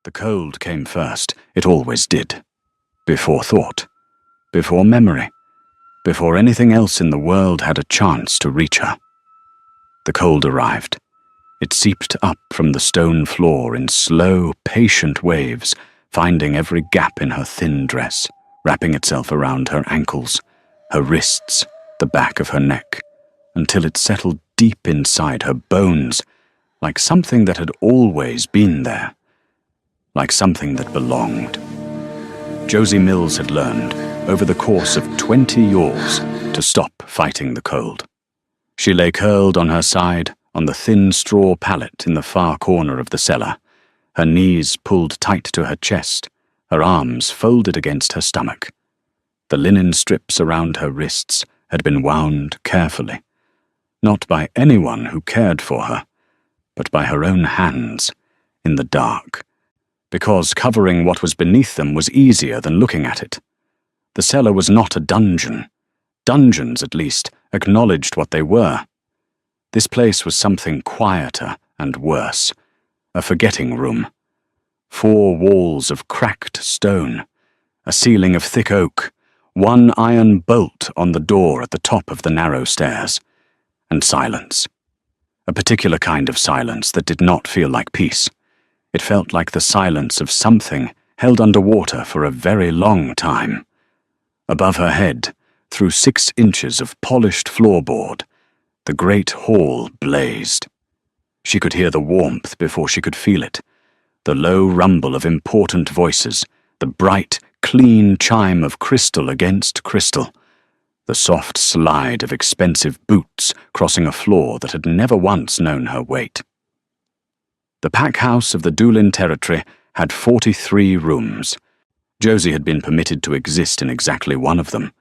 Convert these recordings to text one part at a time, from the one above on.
The cold came first. It always did. Before thought. Before memory. Before anything else in the world had a chance to reach her. The cold arrived. It seeped up from the stone floor in slow, patient waves, finding every gap in her thin dress, wrapping itself around her ankles, her wrists, the back of her neck, until it settled deep inside her bones, like something that had always been there, like something that belonged. Josie Mills had learned, over the course of 20 years, to stop fighting the cold. She lay curled on her side, on the thin straw pallet in the far corner of the cellar, her knees pulled tight to her chest, her arms folded against her stomach. The linen strips around her wrists had been wound carefully, not by anyone who cared for her, but by her own hands, in the dark, because covering what was beneath them was easier than looking at it. The cellar was not a dungeon. Dungeons, at least, acknowledged what they were. This place was something quieter and worse, a forgetting room. 4 walls of cracked stone, a ceiling of thick oak, 1 iron bolt on the door at the top of the narrow stairs, and silence. A particular kind of silence that did not feel like peace. It felt like the silence of something held underwater for a very long time. Above her head, through 6 inches of polished floorboard, the great hall blazed. She could hear the warmth before she could feel it, the low rumble of important voices, the bright, clean chime of crystal against crystal, the soft slide of expensive boots crossing a floor that had never once known her weight. The pack house of the Doolin Territory had 43 rooms. Josie had been permitted to exist in exactly one of them.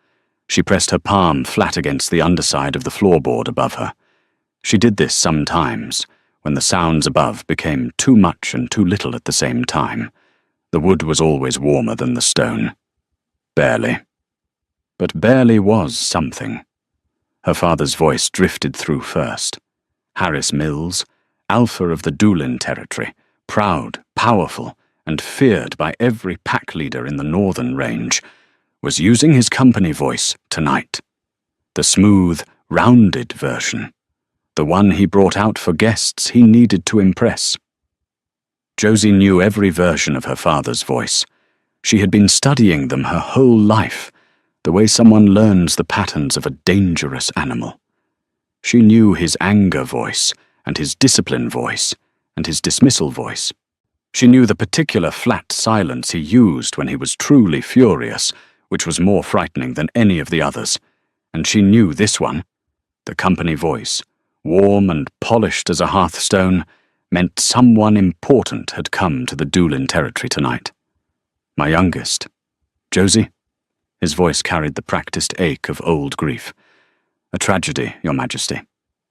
She pressed her palm flat against the underside of the floorboard above her. She did this sometimes, when the sounds above became too much and too little at the same time. The wood was always warmer than the stone. Barely. But barely was something. Her father's voice drifted through first. Harris Mills, alpha of the Doolin Territory, proud, powerful, and feared by every pack leader in the northern range, was using his company voice tonight. The smooth, rounded version. The one he brought out for guests he needed to impress. Josie knew every version of her father's voice. She had been studying them her whole life, the way someone learns the patterns of a dangerous animal. She knew his anger voice, and his discipline voice, and his dismissal voice. She knew the particular flat silence he used when he was truly furious, which was more frightening than any of the others, and she knew this one, the company voice, warm and polished as a hearthstone, meant someone important had come to the Doolin Territory tonight. My youngest. Josie? His voice carried the practiced ache of old grief. A tragedy, Your Majesty.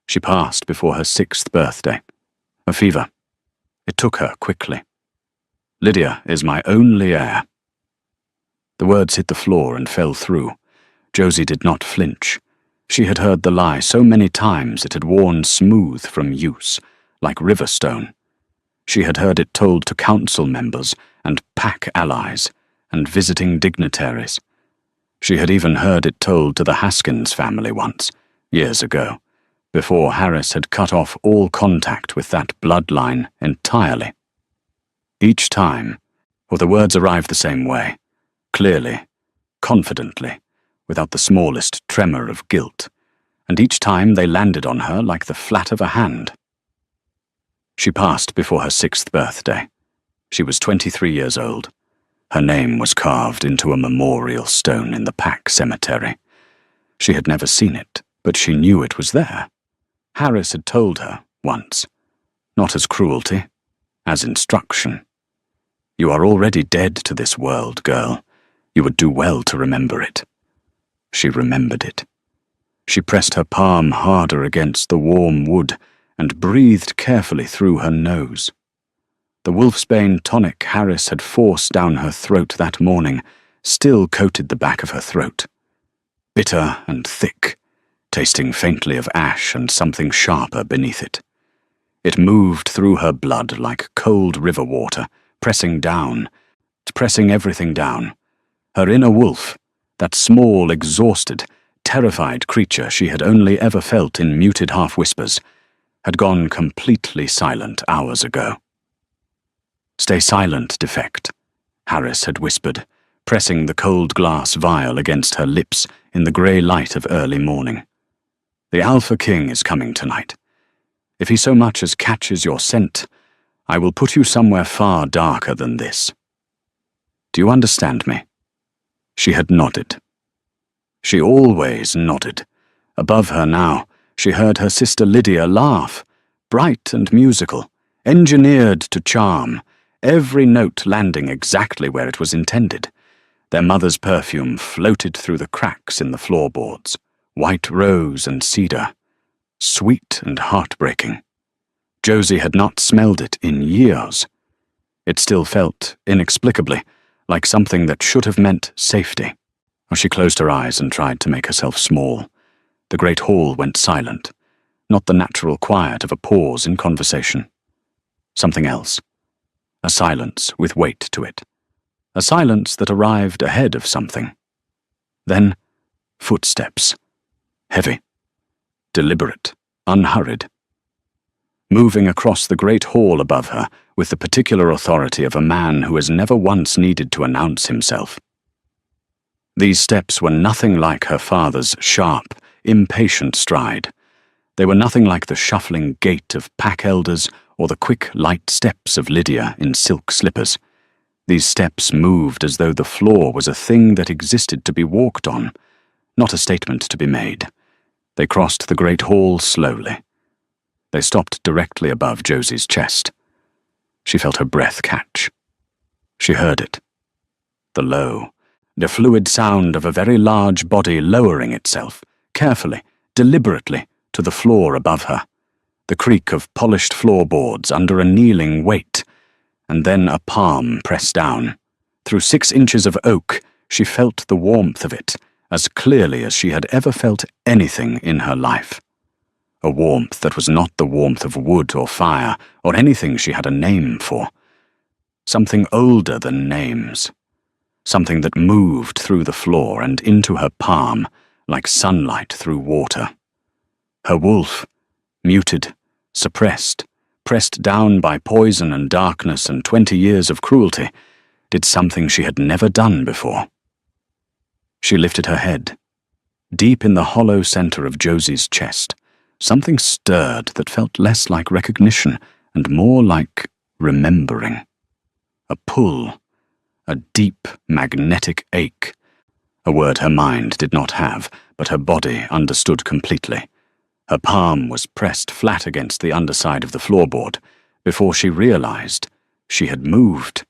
She passed before her 6th birthday. A fever. It took her quickly. Lydia is my only heir. The words hit the floor and fell through. Josie did not flinch. She had heard the lie so many times it had worn smooth from use, like river stone. She had heard it told to council members and pack allies and visiting dignitaries. She had even heard it told to the Haskins family once, years ago, before Harris had cut off all contact with that bloodline entirely. Each time, or the words arrived the same way, clearly, confidently, without the smallest tremor of guilt, and each time they landed on her like the flat of a hand. She passed before her 6th birthday. She was 23 years old. Her name was carved into a memorial stone in the Pack Cemetery. She had never seen it, but she knew it was there. Harris had told her, once, not as cruelty, as instruction. You are already dead to this world, girl. You would do well to remember it. She remembered it. She pressed her palm harder against the warm wood and breathed carefully through her nose. The wolfsbane tonic Harris had forced down her throat that morning still coated the back of her throat. Bitter and thick, tasting faintly of ash and something sharper beneath it. It moved through her blood like cold river water, pressing everything down. Her inner wolf, that small, exhausted, terrified creature she had only ever felt in muted half-whispers, had gone completely silent hours ago. "Stay silent, Defect," Harris had whispered, pressing the cold glass vial against her lips in the grey light of early morning. "The Alpha King is coming tonight. If he so much as catches your scent, I will put you somewhere far darker than this. Do you understand me?" She had nodded. She always nodded. Above her now, she heard her sister Lydia laugh, bright and musical, engineered to charm, every note landing exactly where it was intended. Their mother's perfume floated through the cracks in the floorboards, white rose and cedar, sweet and heartbreaking. Josie had not smelled it in years. It still felt, inexplicably, like something that should have meant safety. As she closed her eyes and tried to make herself small, the great hall went silent, not the natural quiet of a pause in conversation. Something else. A silence with weight to it. A silence that arrived ahead of something. Then, footsteps. Heavy. Deliberate. Unhurried. Moving across the great hall above her with the particular authority of a man who has never once needed to announce himself. These steps were nothing like her father's sharp, impatient stride. They were nothing like the shuffling gait of pack elders or the quick, light steps of Lydia in silk slippers. These steps moved as though the floor was a thing that existed to be walked on, not a statement to be made. They crossed the great hall slowly. They stopped directly above Josie's chest. She felt her breath catch. She heard it. The fluid sound of a very large body lowering itself, carefully, deliberately, to the floor above her. The creak of polished floorboards under a kneeling weight, and then a palm pressed down. Through 6 inches of oak, she felt the warmth of it, as clearly as she had ever felt anything in her life. A warmth that was not the warmth of wood or fire, or anything she had a name for. Something older than names. Something that moved through the floor and into her palm, like sunlight through water. Her wolf, muted, suppressed, pressed down by poison and darkness and 20 years of cruelty, did something she had never done before. She lifted her head. Deep in the hollow center of Josie's chest, something stirred that felt less like recognition and more like remembering. A pull. A deep, magnetic ache. A word her mind did not have, but her body understood completely. Her palm was pressed flat against the underside of the floorboard before she realized she had moved.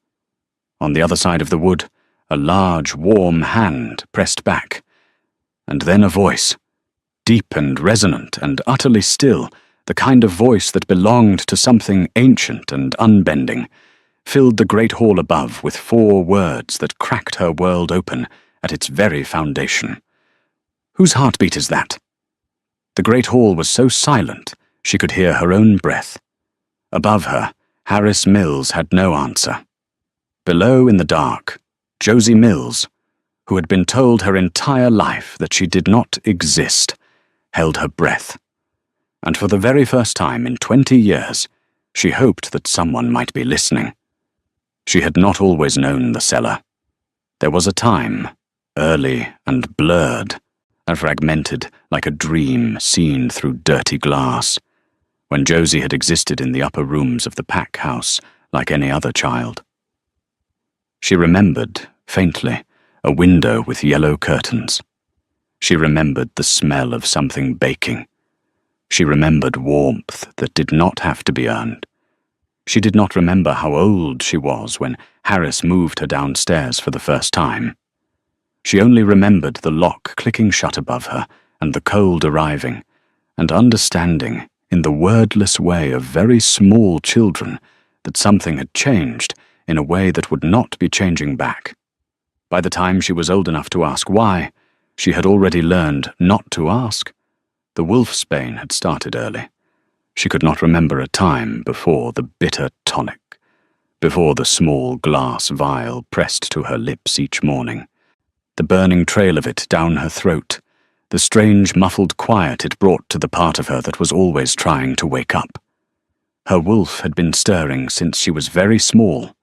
On the other side of the wood, a large, warm hand pressed back. And then a voice, deep and resonant and utterly still, the kind of voice that belonged to something ancient and unbending, filled the great hall above with 4 words that cracked her world open at its very foundation. Whose heartbeat is that? The great hall was so silent she could hear her own breath. Above her, Harris Mills had no answer. Below in the dark, Josie Mills, who had been told her entire life that she did not exist, held her breath. And for the very first time in 20 years, she hoped that someone might be listening. She had not always known the cellar. There was a time, early and blurred, and fragmented like a dream seen through dirty glass, when Josie had existed in the upper rooms of the pack house like any other child. She remembered, faintly, a window with yellow curtains. She remembered the smell of something baking. She remembered warmth that did not have to be earned. She did not remember how old she was when Harris moved her downstairs for the first time. She only remembered the lock clicking shut above her and the cold arriving, and understanding, in the wordless way of very small children, that something had changed in a way that would not be changing back. By the time she was old enough to ask why, she had already learned not to ask. The wolfsbane had started early. She could not remember a time before the bitter tonic, before the small glass vial pressed to her lips each morning, the burning trail of it down her throat, the strange muffled quiet it brought to the part of her that was always trying to wake up. Her wolf had been stirring since she was very small.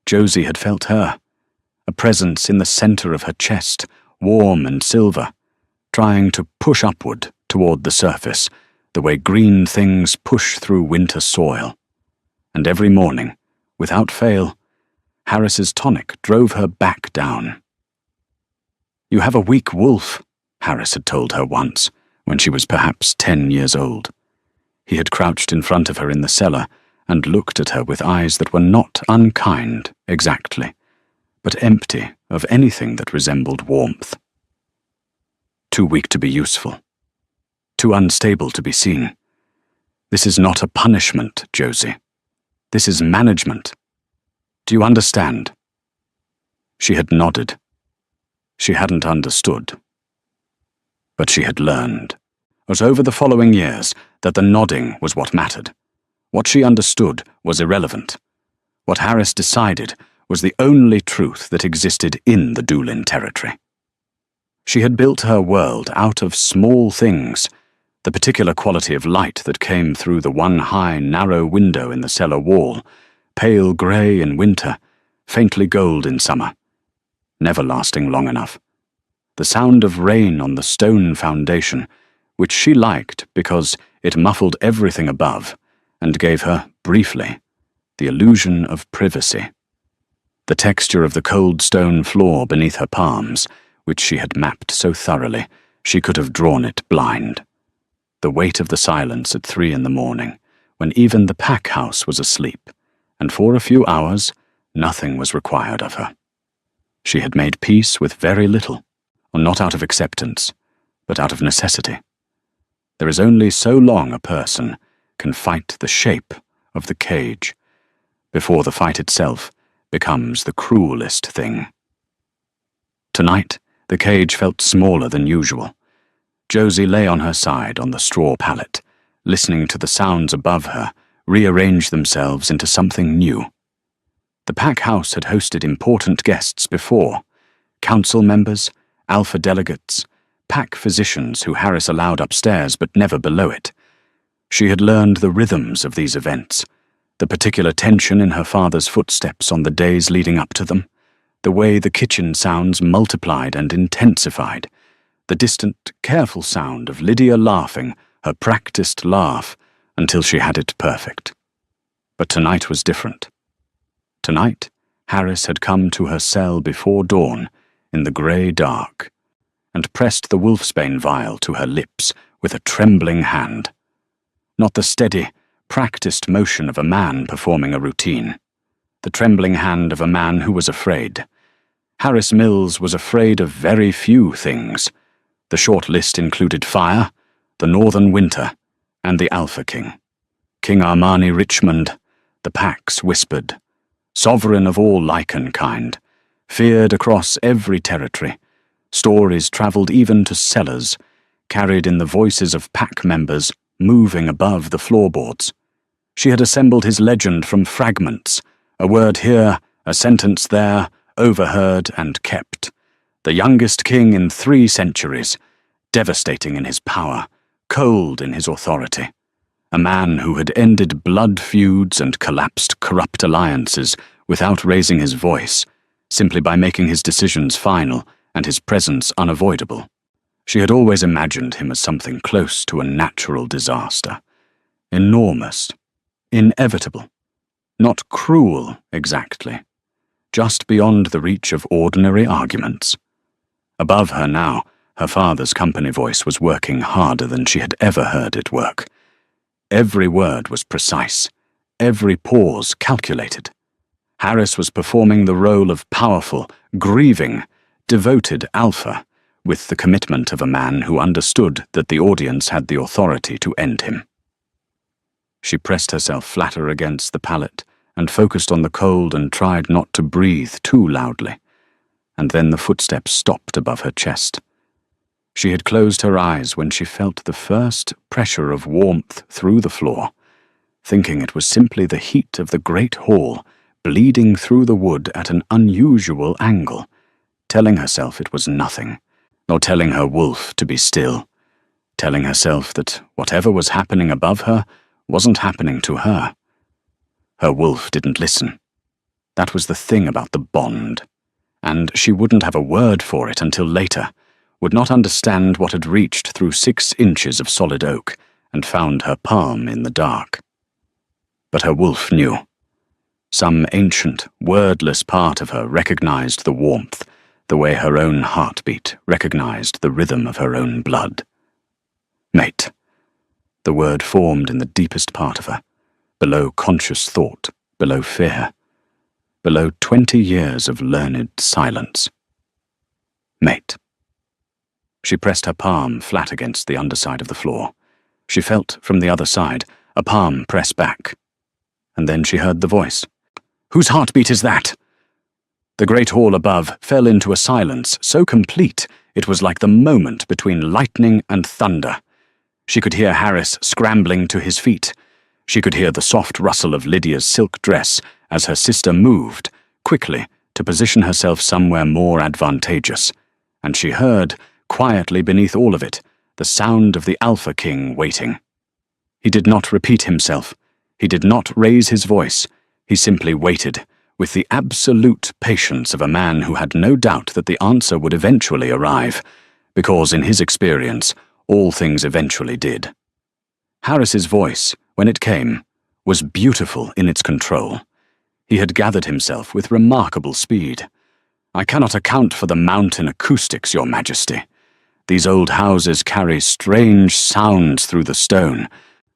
Josie had felt her, a presence in the center of her chest, warm and silver, trying to push upward toward the surface, the way green things push through winter soil. And every morning, without fail, Harris's tonic drove her back down. "You have a weak wolf," Harris had told her once, when she was perhaps 10 years old. He had crouched in front of her in the cellar and looked at her with eyes that were not unkind, exactly, but empty of anything that resembled warmth. Too weak to be useful. Too unstable to be seen. This is not a punishment, Josie. This is management. Do you understand? She had nodded. She hadn't understood. But she had learned. It was over the following years that the nodding was what mattered. What she understood was irrelevant. What Harris decided was the only truth that existed in the Doolin territory. She had built her world out of small things, the particular quality of light that came through the one high, narrow window in the cellar wall, pale grey in winter, faintly gold in summer, never lasting long enough. The sound of rain on the stone foundation, which she liked because it muffled everything above and gave her, briefly, the illusion of privacy. The texture of the cold stone floor beneath her palms, which she had mapped so thoroughly she could have drawn it blind. The weight of the silence at 3 in the morning, when even the pack house was asleep, and for a few hours nothing was required of her. She had made peace with very little, not out of acceptance, but out of necessity. There is only so long a person can fight the shape of the cage before the fight itself becomes the cruelest thing. Tonight, the cage felt smaller than usual. Josie lay on her side on the straw pallet, listening to the sounds above her rearrange themselves into something new. The pack house had hosted important guests before, council members, alpha delegates, pack physicians who Harris allowed upstairs but never below it. She had learned the rhythms of these events, the particular tension in her father's footsteps on the days leading up to them, the way the kitchen sounds multiplied and intensified, the distant, careful sound of Lydia laughing, her practiced laugh, until she had it perfect. But tonight was different. Tonight, Harris had come to her cell before dawn, in the grey dark, and pressed the wolfsbane vial to her lips with a trembling hand. Not the steady, practiced motion of a man performing a routine. The trembling hand of a man who was afraid. Harris Mills was afraid of very few things. The short list included fire, the northern winter, and the Alpha King. King Armani Richmond, the Pax whispered, sovereign of all lichen kind, feared across every territory. Stories travelled even to cellars, carried in the voices of pack members moving above the floorboards. She had assembled his legend from fragments, a word here, a sentence there, overheard and kept. The youngest king in 3 centuries, devastating in his power, cold in his authority. A man who had ended blood feuds and collapsed corrupt alliances without raising his voice, simply by making his decisions final and his presence unavoidable. She had always imagined him as something close to a natural disaster. Enormous, inevitable, not cruel exactly, just beyond the reach of ordinary arguments. Above her now, her father's company voice was working harder than she had ever heard it work. Every word was precise, every pause calculated. Harris was performing the role of powerful, grieving, devoted alpha, with the commitment of a man who understood that the audience had the authority to end him. She pressed herself flatter against the pallet and focused on the cold and tried not to breathe too loudly. And then the footsteps stopped above her chest. She had closed her eyes when she felt the first pressure of warmth through the floor, thinking it was simply the heat of the great hall bleeding through the wood at an unusual angle, telling herself it was nothing, or telling her wolf to be still, telling herself that whatever was happening above her wasn't happening to her. Her wolf didn't listen. That was the thing about the bond, and she wouldn't have a word for it until later, would not understand what had reached through 6 inches of solid oak and found her palm in the dark. But her wolf knew. Some ancient, wordless part of her recognized the warmth, the way her own heartbeat recognized the rhythm of her own blood. Mate. The word formed in the deepest part of her, below conscious thought, below fear, below 20 years of learned silence. Mate. She pressed her palm flat against the underside of the floor. She felt, from the other side, a palm press back. And then she heard the voice. "Whose heartbeat is that?" The great hall above fell into a silence so complete it was like the moment between lightning and thunder. She could hear Harris scrambling to his feet. She could hear the soft rustle of Lydia's silk dress as her sister moved, quickly, to position herself somewhere more advantageous. And she heard, quietly beneath all of it, the sound of the Alpha King waiting. He did not repeat himself. He did not raise his voice. He simply waited, with the absolute patience of a man who had no doubt that the answer would eventually arrive, because in his experience, all things eventually did. Harris's voice, when it came, was beautiful in its control. He had gathered himself with remarkable speed. "I cannot account for the mountain acoustics, Your Majesty. These old houses carry strange sounds through the stone,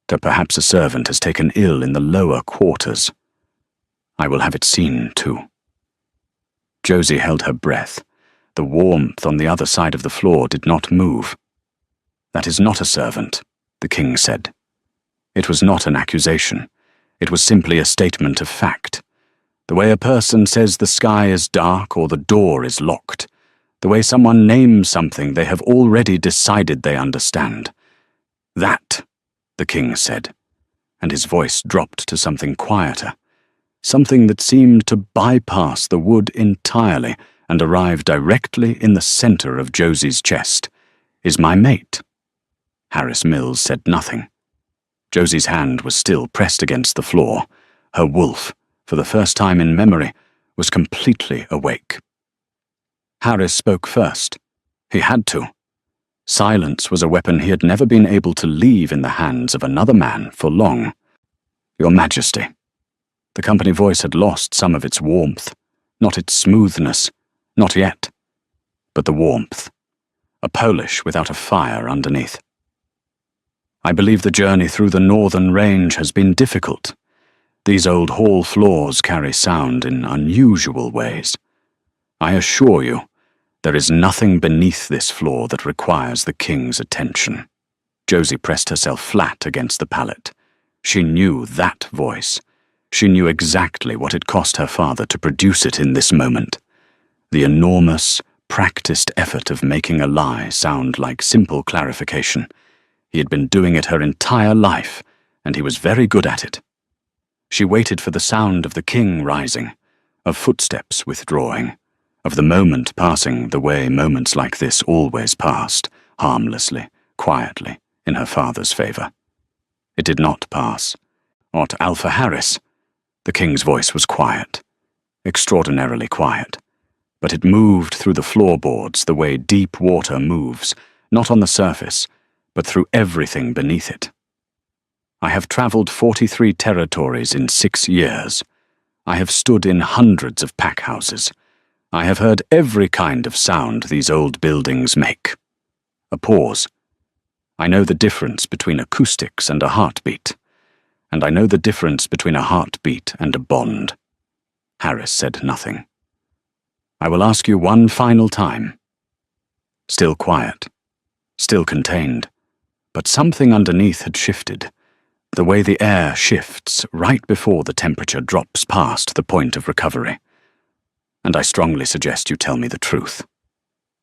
that perhaps a servant has taken ill in the lower quarters. I will have it seen, too." Josie held her breath. The warmth on the other side of the floor did not move. "That is not a servant," the king said. It was not an accusation. It was simply a statement of fact. The way a person says the sky is dark or the door is locked. The way someone names something they have already decided they understand. "That," the king said, and his voice dropped to something quieter, something that seemed to bypass the wood entirely and arrive directly in the center of Josie's chest, "is my mate." Harris Mills said nothing. Josie's hand was still pressed against the floor. Her wolf, for the first time in memory, was completely awake. Harris spoke first. He had to. Silence was a weapon he had never been able to leave in the hands of another man for long. "Your Majesty." The company voice had lost some of its warmth, not its smoothness, not yet, but the warmth. A Polish without a fire underneath. "I believe the journey through the northern range has been difficult. These old hall floors carry sound in unusual ways. I assure you, there is nothing beneath this floor that requires the king's attention." Josie pressed herself flat against the pallet. She knew that voice. She knew exactly what it cost her father to produce it in this moment. The enormous, practiced effort of making a lie sound like simple clarification. He had been doing it her entire life, and he was very good at it. She waited for the sound of the king rising, of footsteps withdrawing, of the moment passing the way moments like this always passed, harmlessly, quietly, in her father's favor. It did not pass. Not Alpha Harris. The king's voice was quiet, extraordinarily quiet, but it moved through the floorboards the way deep water moves, not on the surface, but through everything beneath it. "I have traveled 43 territories in 6 years. I have stood in hundreds of pack houses. I have heard every kind of sound these old buildings make." A pause. "I know the difference between acoustics and a heartbeat. And I know the difference between a heartbeat and a bond." Harris said nothing. "I will ask you one final time." Still quiet. Still contained. But something underneath had shifted. The way the air shifts right before the temperature drops past the point of recovery. "And I strongly suggest you tell me the truth."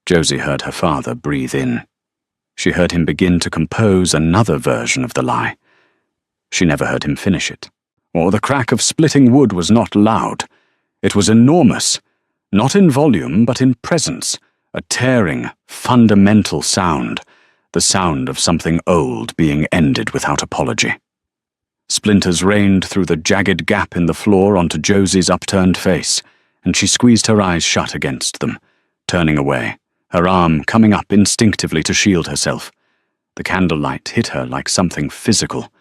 Josie heard her father breathe in. She heard him begin to compose another version of the lie. She never heard him finish it. Or the crack of splitting wood was not loud. It was enormous, not in volume but in presence, a tearing, fundamental sound, the sound of something old being ended without apology. Splinters rained through the jagged gap in the floor onto Josie's upturned face, and she squeezed her eyes shut against them, turning away, her arm coming up instinctively to shield herself. The candlelight hit her like something physical.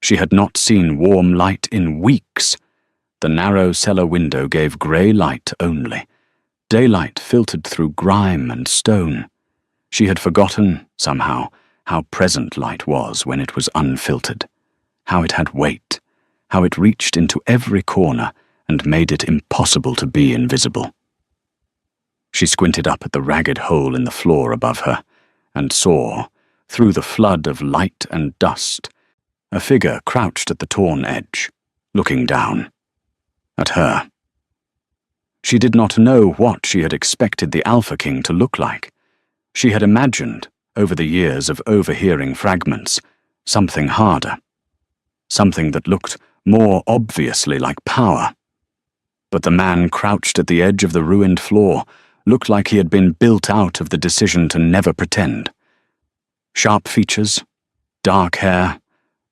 She had not seen warm light in weeks. The narrow cellar window gave grey light only. Daylight filtered through grime and stone. She had forgotten, somehow, how present light was when it was unfiltered, how it had weight, how it reached into every corner and made it impossible to be invisible. She squinted up at the ragged hole in the floor above her, and saw, through the flood of light and dust, a figure crouched at the torn edge, looking down at her. She did not know what she had expected the Alpha King to look like. She had imagined, over the years of overhearing fragments, something harder, something that looked more obviously like power. But the man crouched at the edge of the ruined floor looked like he had been built out of the decision to never pretend. Sharp features, dark hair,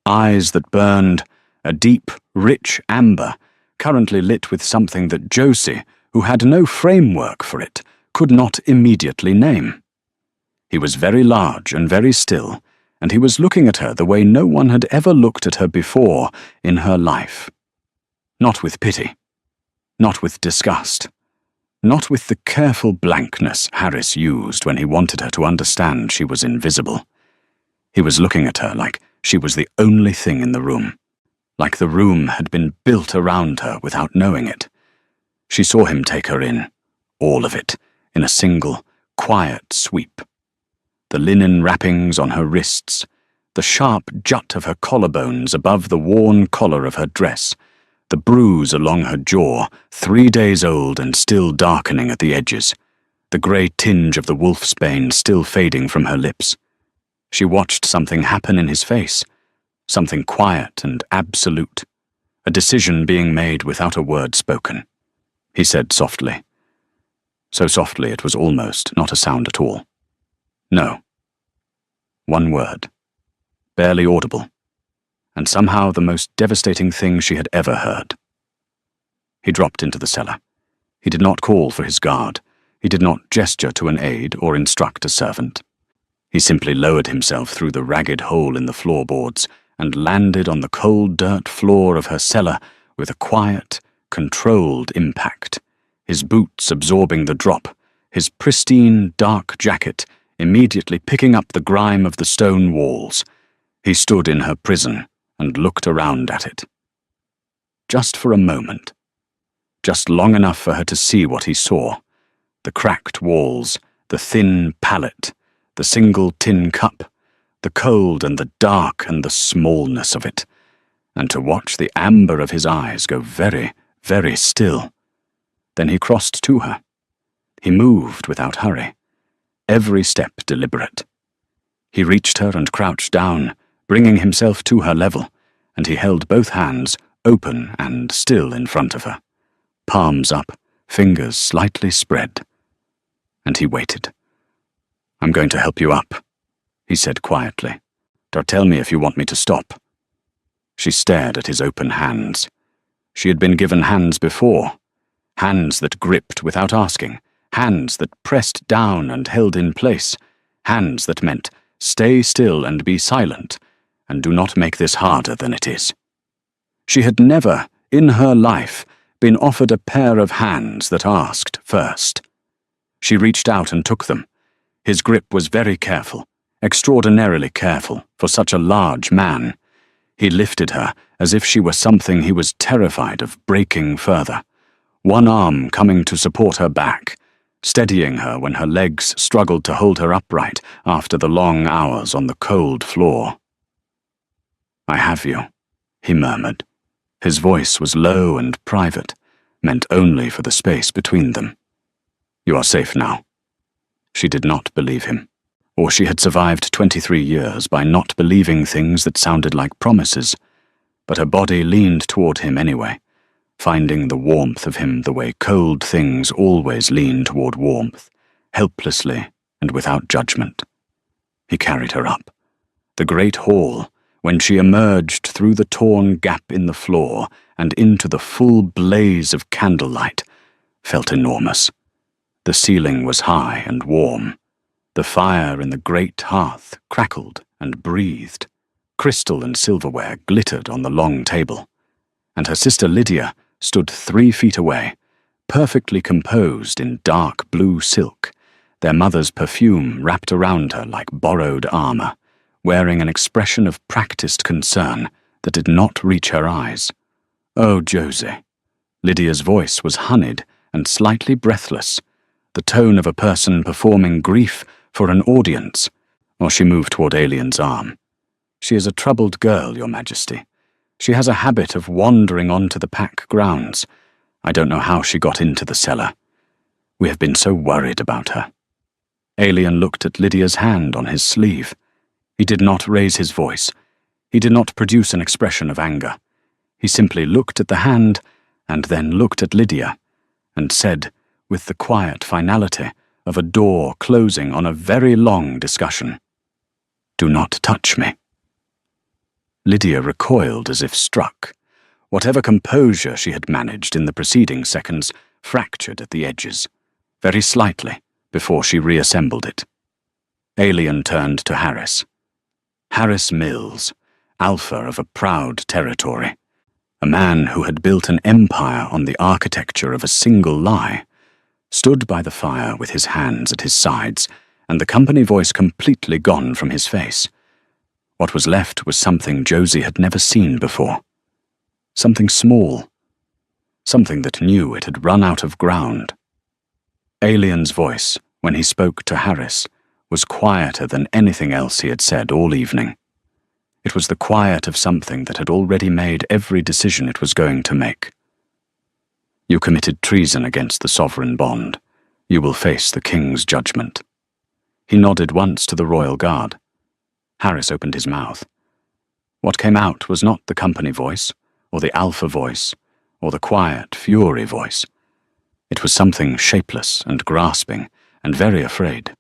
eyes that burned, a deep, rich amber, currently lit with something that Josie, who had no framework for it, could not immediately name. He was very large and very still, and he was looking at her the way no one had ever looked at her before in her life. Not with pity, not with disgust, not with the careful blankness Harris used when he wanted her to understand she was invisible. He was looking at her like she was the only thing in the room, like the room had been built around her without knowing it. She saw him take her in, all of it, in a single, quiet sweep. The linen wrappings on her wrists, the sharp jut of her collarbones above the worn collar of her dress, the bruise along her jaw, 3 days old and still darkening at the edges, the grey tinge of the wolfsbane still fading from her lips. She watched something happen in his face, something quiet and absolute, a decision being made without a word spoken. He said softly, so softly it was almost not a sound at all. No. One word, barely audible, and somehow the most devastating thing she had ever heard. He dropped into the cellar. He did not call for his guard. He did not gesture to an aide or instruct a servant. He simply lowered himself through the ragged hole in the floorboards and landed on the cold dirt floor of her cellar with a quiet, controlled impact, his boots absorbing the drop, his pristine, dark jacket immediately picking up the grime of the stone walls. He stood in her prison and looked around at it. Just for a moment. Just long enough for her to see what he saw. The cracked walls, the thin pallet, the single tin cup, the cold and the dark and the smallness of it, and to watch the amber of his eyes go very, very still. Then he crossed to her. He moved without hurry, every step deliberate. He reached her and crouched down, bringing himself to her level, and he held both hands open and still in front of her, palms up, fingers slightly spread. And he waited. "I'm going to help you up," he said quietly. "Don't tell me if you want me to stop." She stared at his open hands. She had been given hands before, hands that gripped without asking, hands that pressed down and held in place, hands that meant, "Stay still and be silent, and do not make this harder than it is." She had never, in her life, been offered a pair of hands that asked first. She reached out and took them. His grip was very careful, extraordinarily careful for such a large man. He lifted her as if she were something he was terrified of breaking further, one arm coming to support her back, steadying her when her legs struggled to hold her upright after the long hours on the cold floor. "I have you," he murmured. His voice was low and private, meant only for the space between them. "You are safe now." She did not believe him, or she had survived 23 years by not believing things that sounded like promises, but her body leaned toward him anyway, finding the warmth of him the way cold things always lean toward warmth, helplessly and without judgment. He carried her up. The great hall, when she emerged through the torn gap in the floor and into the full blaze of candlelight, felt enormous. The ceiling was high and warm. The fire in the great hearth crackled and breathed. Crystal and silverware glittered on the long table. And her sister Lydia stood 3 feet away, perfectly composed in dark blue silk, their mother's perfume wrapped around her like borrowed armor, wearing an expression of practiced concern that did not reach her eyes. "Oh, Josie." Lydia's voice was honeyed and slightly breathless, the tone of a person performing grief for an audience, while she moved toward Aelian's arm. "She is a troubled girl, Your Majesty. She has a habit of wandering onto the pack grounds. I don't know how she got into the cellar. We have been so worried about her." Aelian looked at Lydia's hand on his sleeve. He did not raise his voice. He did not produce an expression of anger. He simply looked at the hand and then looked at Lydia and said, with the quiet finality of a door closing on a very long discussion, "Do not touch me." Lydia recoiled as if struck. Whatever composure she had managed in the preceding seconds fractured at the edges, very slightly, before she reassembled it. Aelian turned to Harris. Harris Mills, alpha of a proud territory, a man who had built an empire on the architecture of a single lie, stood by the fire with his hands at his sides and the company voice completely gone from his face. What was left was something Josie had never seen before. Something small. Something that knew it had run out of ground. Aelian's voice, when he spoke to Harris, was quieter than anything else he had said all evening. It was the quiet of something that had already made every decision it was going to make. "You committed treason against the sovereign bond. You will face the king's judgment." He nodded once to the royal guard. Harris opened his mouth. What came out was not the company voice, or the alpha voice, or the quiet fury voice. It was something shapeless and grasping, and very afraid.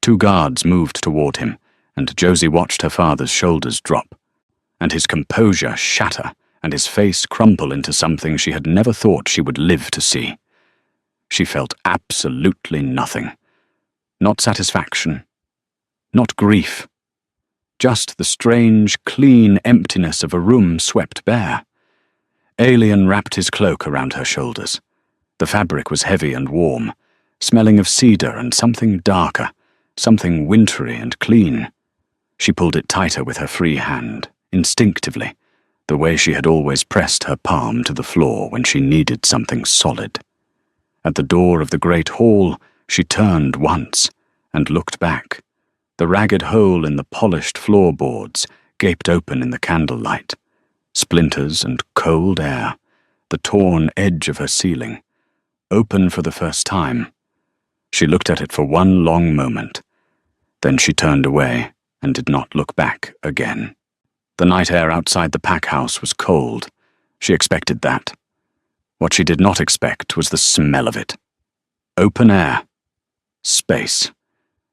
2 guards moved toward him, and Josie watched her father's shoulders drop, and his composure shatter, and his face crumple into something she had never thought she would live to see. She felt absolutely nothing. Not satisfaction. Not grief. Just the strange, clean emptiness of a room swept bare. Aelian wrapped his cloak around her shoulders. The fabric was heavy and warm, smelling of cedar and something darker, something wintry and clean. She pulled it tighter with her free hand, instinctively, the way she had always pressed her palm to the floor when she needed something solid. At the door of the great hall, she turned once and looked back. The ragged hole in the polished floorboards gaped open in the candlelight. Splinters and cold air, the torn edge of her ceiling, open for the first time. She looked at it for one long moment. Then she turned away and did not look back again. The night air outside the pack house was cold. She expected that. What she did not expect was the smell of it. Open air. Space.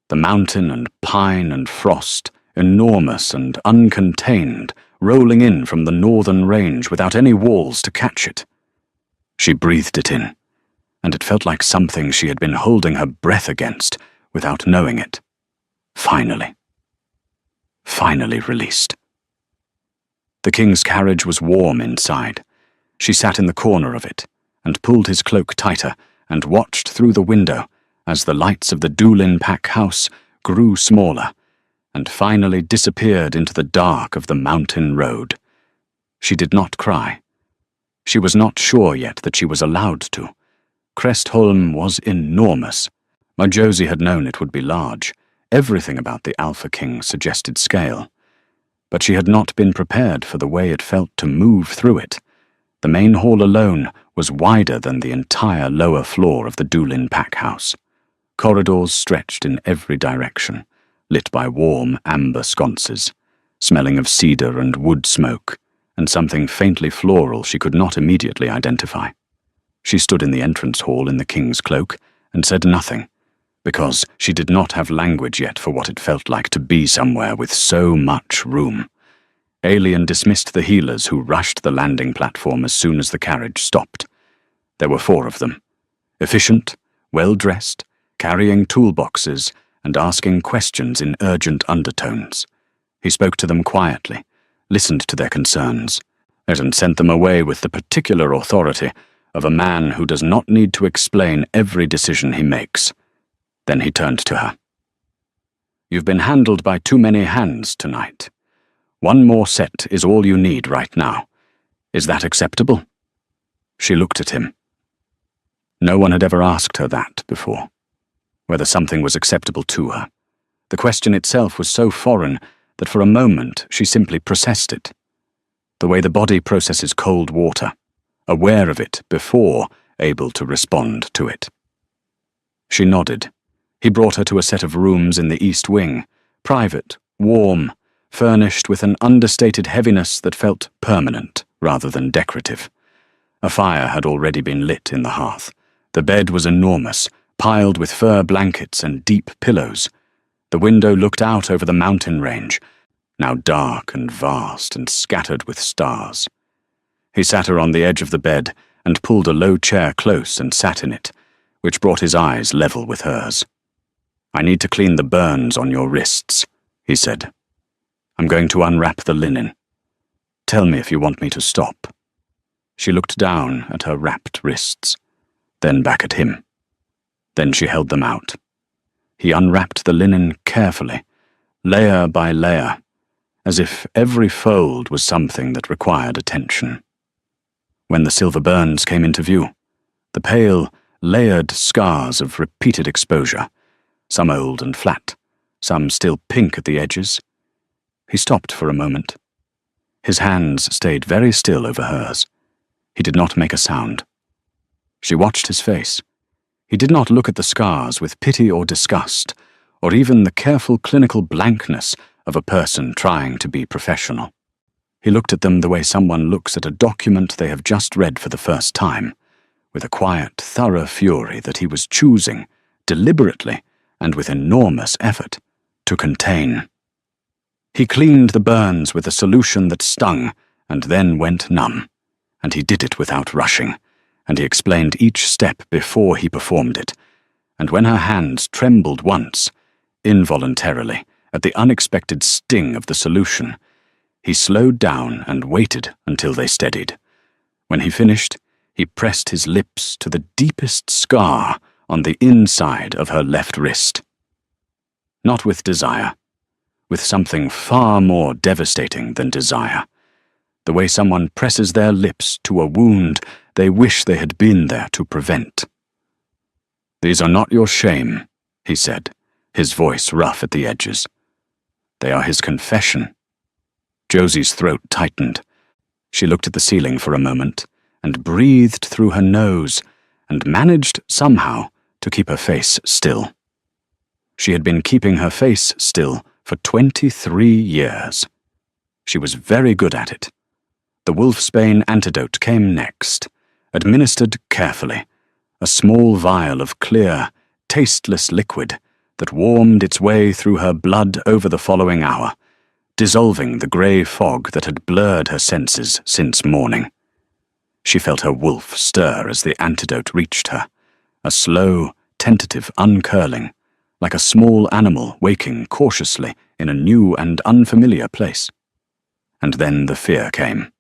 The mountain and pine and frost, enormous and uncontained, rolling in from the northern range without any walls to catch it. She breathed it in, and it felt like something she had been holding her breath against without knowing it. Finally released. The king's carriage was warm inside. She sat in the corner of it and pulled his cloak tighter and watched through the window as the lights of the Doolin pack house grew smaller and finally disappeared into the dark of the mountain road. She did not cry. She was not sure yet that she was allowed to. Crestholm was enormous. Josie had known it would be large. Everything about the Alpha King suggested scale. But she had not been prepared for the way it felt to move through it. The main hall alone was wider than the entire lower floor of the Doolin pack house. Corridors stretched in every direction, lit by warm amber sconces, smelling of cedar and wood smoke, and something faintly floral she could not immediately identify. She stood in the entrance hall in the King's Cloak and said nothing, because she did not have language yet for what it felt like to be somewhere with so much room. Aelian dismissed the healers who rushed the landing platform as soon as the carriage stopped. There were 4 of them, efficient, well-dressed, carrying toolboxes and asking questions in urgent undertones. He spoke to them quietly, listened to their concerns, and sent them away with the particular authority of a man who does not need to explain every decision he makes. Then he turned to her. "You've been handled by too many hands tonight. 1 more set is all you need right now. Is that acceptable?" She looked at him. No one had ever asked her that before, whether something was acceptable to her. The question itself was so foreign that for a moment she simply processed it. The way the body processes cold water, aware of it before able to respond to it. She nodded. He brought her to a set of rooms in the East Wing, private, warm, furnished with an understated heaviness that felt permanent rather than decorative. A fire had already been lit in the hearth. The bed was enormous, piled with fur blankets and deep pillows. The window looked out over the mountain range, now dark and vast and scattered with stars. He sat her on the edge of the bed and pulled a low chair close and sat in it, which brought his eyes level with hers. "I need to clean the burns on your wrists," he said. "I'm going to unwrap the linen. Tell me if you want me to stop." She looked down at her wrapped wrists, then back at him. Then she held them out. He unwrapped the linen carefully, layer by layer, as if every fold was something that required attention. When the silver burns came into view, the pale, layered scars of repeated exposure, some old and flat, some still pink at the edges, he stopped for a moment. His hands stayed very still over hers. He did not make a sound. She watched his face. He did not look at the scars with pity or disgust, or even the careful clinical blankness of a person trying to be professional. He looked at them the way someone looks at a document they have just read for the first time, with a quiet, thorough fury that he was choosing, deliberately and with enormous effort, to contain. He cleaned the burns with a solution that stung and then went numb, and he did it without rushing, and he explained each step before he performed it, and when her hands trembled once, involuntarily, at the unexpected sting of the solution, he slowed down and waited until they steadied. When he finished, he pressed his lips to the deepest scar on the inside of her left wrist. Not with desire, with something far more devastating than desire. The way someone presses their lips to a wound they wish they had been there to prevent. "These are not your shame," he said, his voice rough at the edges. "They are his confession." Josie's throat tightened. She looked at the ceiling for a moment, and breathed through her nose, and managed, somehow, to keep her face still. She had been keeping her face still for 23 years. She was very good at it. The wolfsbane antidote came next, administered carefully, a small vial of clear, tasteless liquid that warmed its way through her blood over the following hour, dissolving the grey fog that had blurred her senses since morning. She felt her wolf stir as the antidote reached her, a slow, tentative uncurling, like a small animal waking cautiously in a new and unfamiliar place. And then the fear came.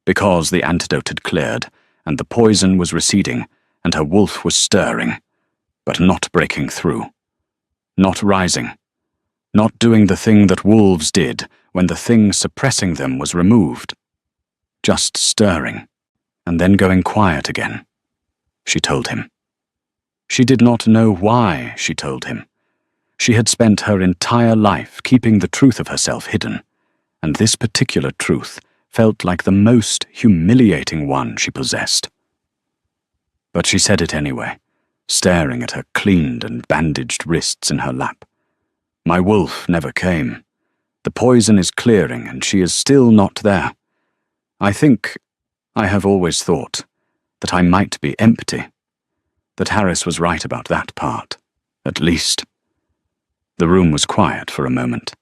Because the antidote had cleared, and the poison was receding, and her wolf was stirring, but not breaking through, not rising, not doing the thing that wolves did when the thing suppressing them was removed, just stirring, and then going quiet again. She told him. She did not know why she told him. She had spent her entire life keeping the truth of herself hidden, and this particular truth felt like the most humiliating one she possessed. But she said it anyway, staring at her cleaned and bandaged wrists in her lap. "My wolf never came. The poison is clearing, and she is still not there. I think I have always thought that I might be empty, that Harris was right about that part, at least. The room was quiet for a moment.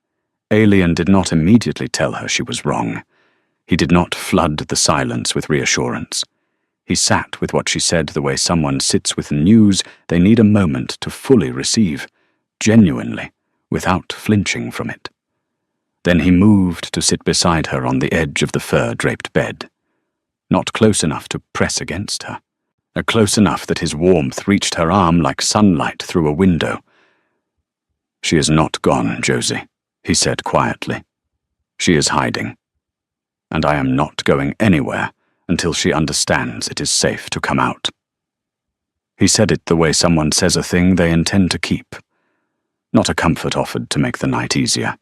Alien did not immediately tell her she was wrong. He did not flood the silence with reassurance. He sat with what she said the way someone sits with news they need a moment to fully receive, genuinely, without flinching from it. Then he moved to sit beside her on the edge of the fur-draped bed. Not close enough to press against her, close enough that his warmth reached her arm like sunlight through a window. "She is not gone, Josie," he said quietly. "She is hiding. And I am not going anywhere until she understands it is safe to come out." He said it the way someone says a thing they intend to keep. Not a comfort offered to make the night easier.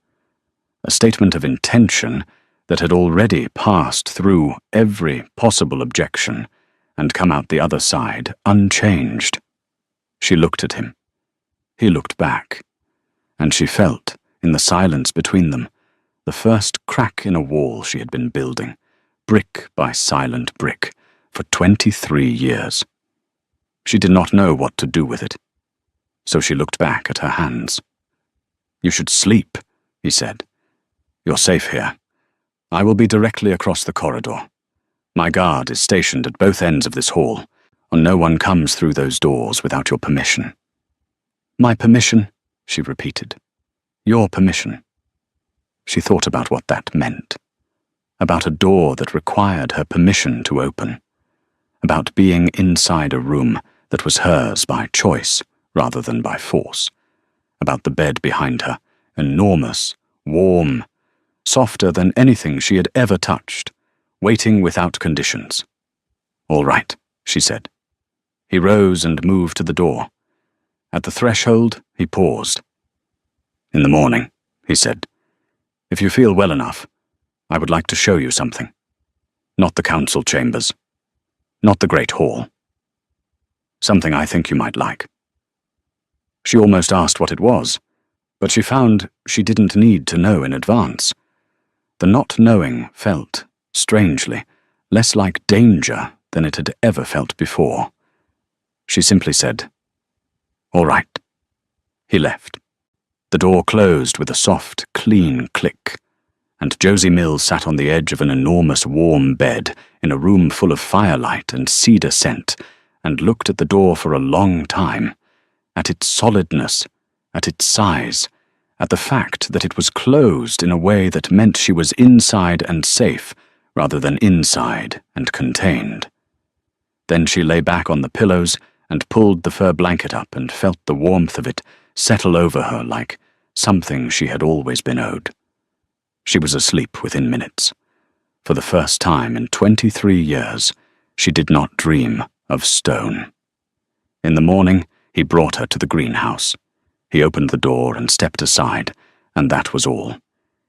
A statement of intention that had already passed through every possible objection and come out the other side unchanged. She looked at him. He looked back. And she felt, in the silence between them, the first crack in a wall she had been building, brick by silent brick, for 23 years. She did not know what to do with it, so she looked back at her hands. "You should sleep," he said. "You're safe here. I will be directly across the corridor. My guard is stationed at both ends of this hall, and no one comes through those doors without your permission." "My permission?" she repeated. "Your permission." She thought about what that meant. About a door that required her permission to open. About being inside a room that was hers by choice rather than by force. About the bed behind her, enormous, warm, softer than anything she had ever touched, waiting without conditions. "All right," she said. He rose and moved to the door. At the threshold, he paused. "In the morning," he said, "if you feel well enough, I would like to show you something. Not the council chambers. Not the Great Hall. Something I think you might like." She almost asked what it was, but she found she didn't need to know in advance. The not knowing felt, strangely, less like danger than it had ever felt before. She simply said, "All right." He left. The door closed with a soft, clean click, and Josie Mills sat on the edge of an enormous warm bed in a room full of firelight and cedar scent, and looked at the door for a long time, at its solidness, at its size, at the fact that it was closed in a way that meant she was inside and safe, rather than inside and contained. Then she lay back on the pillows and pulled the fur blanket up and felt the warmth of it settle over her like something she had always been owed. She was asleep within minutes. For the first time in 23 years, she did not dream of stone. In the morning, he brought her to the greenhouse. He opened the door and stepped aside, and that was all.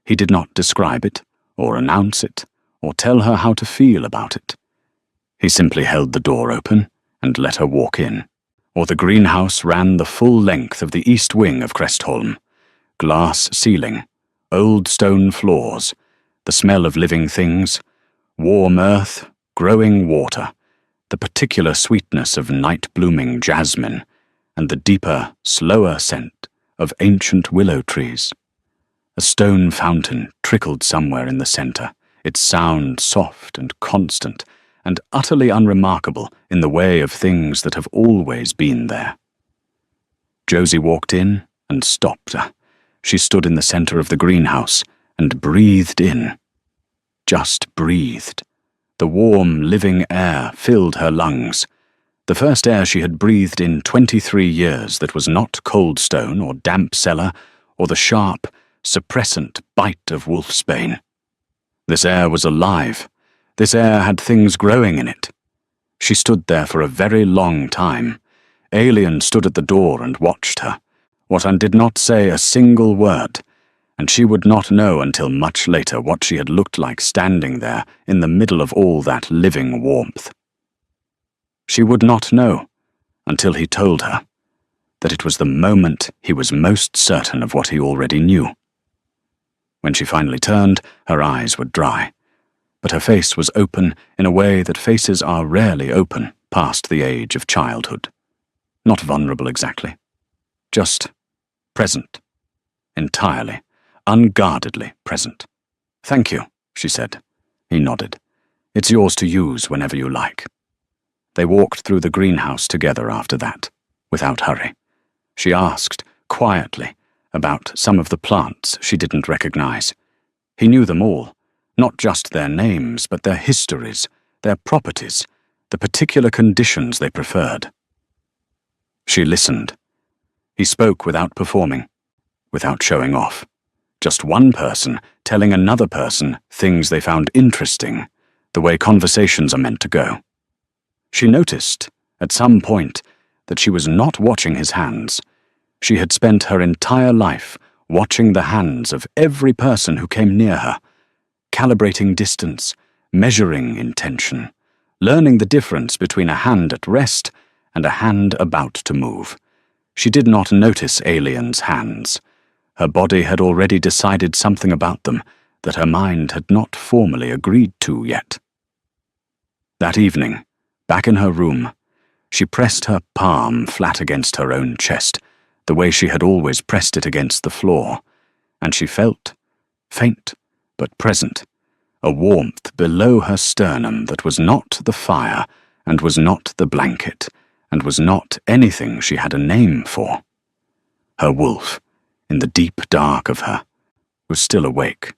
He did not describe it, or announce it, or tell her how to feel about it. He simply held the door open and let her walk in. Or the greenhouse ran the full length of the east wing of Crestholm. Glass ceiling, old stone floors, the smell of living things, warm earth, growing water, the particular sweetness of night-blooming jasmine, and the deeper, slower scent of ancient willow trees. A stone fountain trickled somewhere in the center, its sound soft and constant, and utterly unremarkable in the way of things that have always been there. Josie walked in and stopped her. She stood in the center of the greenhouse and breathed in. Just breathed. The warm, living air filled her lungs. The first air she had breathed in 23 years that was not cold stone or damp cellar or the sharp, suppressant bite of wolfsbane. This air was alive. This air had things growing in it. She stood there for a very long time. Alien stood at the door and watched her. Wotan did not say a single word, and she would not know until much later what she had looked like standing there in the middle of all that living warmth. She would not know until he told her that it was the moment he was most certain of what he already knew. When she finally turned, her eyes were dry. but her face was open in a way that faces are rarely open past the age of childhood. Not vulnerable exactly, just present, entirely, unguardedly present. "Thank you," she said. He nodded. "It's yours to use whenever you like." They walked through the greenhouse together after that, without hurry. She asked, quietly, about some of the plants she didn't recognize. He knew them all, not just their names, but their histories, their properties, the particular conditions they preferred. She listened. He spoke without performing, without showing off. Just one person telling another person things they found interesting, the way conversations are meant to go. She noticed, at some point, that she was not watching his hands. She had spent her entire life watching the hands of every person who came near her, calibrating distance, measuring intention, learning the difference between a hand at rest and a hand about to move. She did not notice aliens' hands. Her body had already decided something about them that her mind had not formally agreed to yet. That evening, back in her room, she pressed her palm flat against her own chest, the way she had always pressed it against the floor, and she felt, faint but present, a warmth below her sternum that was not the fire, and was not the blanket, and was not anything she had a name for. Her wolf, in the deep dark of her, was still awake.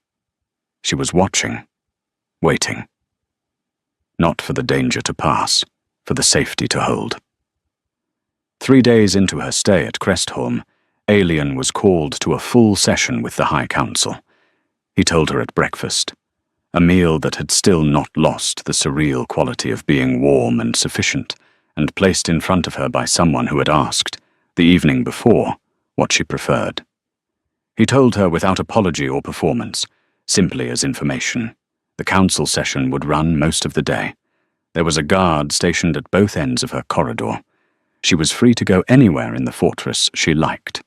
She was watching, waiting. Not for the danger to pass, for the safety to hold. 3 days into her stay at Crestholm, Aelian was called to a full session with the High Council. He told her at breakfast, a meal that had still not lost the surreal quality of being warm and sufficient, and placed in front of her by someone who had asked, the evening before, what she preferred. He told her without apology or performance, simply as information. The council session would run most of the day. There was a guard stationed at both ends of her corridor. She was free to go anywhere in the fortress she liked.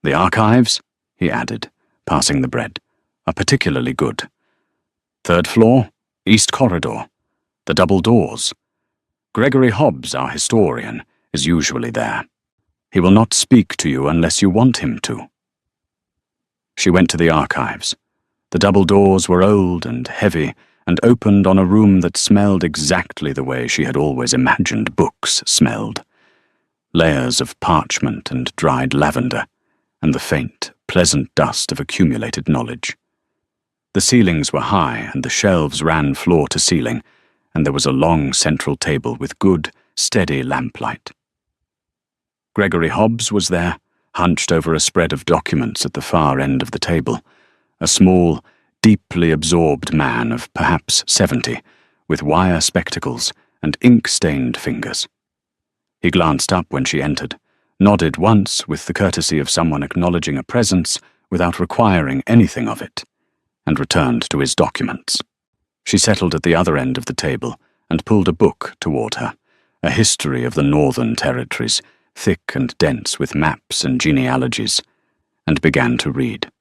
"The archives," he added, passing the bread, "are particularly good. 3rd floor, east corridor, the double doors. Gregory Hobbs, our historian, is usually there. He will not speak to you unless you want him to." She went to the archives. The double doors were old and heavy, and opened on a room that smelled exactly the way she had always imagined books smelled. Layers of parchment and dried lavender, and the faint, pleasant dust of accumulated knowledge. The ceilings were high, and the shelves ran floor to ceiling, and there was a long central table with good, steady lamplight. Gregory Hobbs was there, hunched over a spread of documents at the far end of the table, a small, deeply absorbed man of perhaps 70, with wire spectacles and ink-stained fingers. He glanced up when she entered, nodded once with the courtesy of someone acknowledging a presence without requiring anything of it, and returned to his documents. She settled at the other end of the table and pulled a book toward her, a history of the Northern Territories, thick and dense with maps and genealogies, and began to read.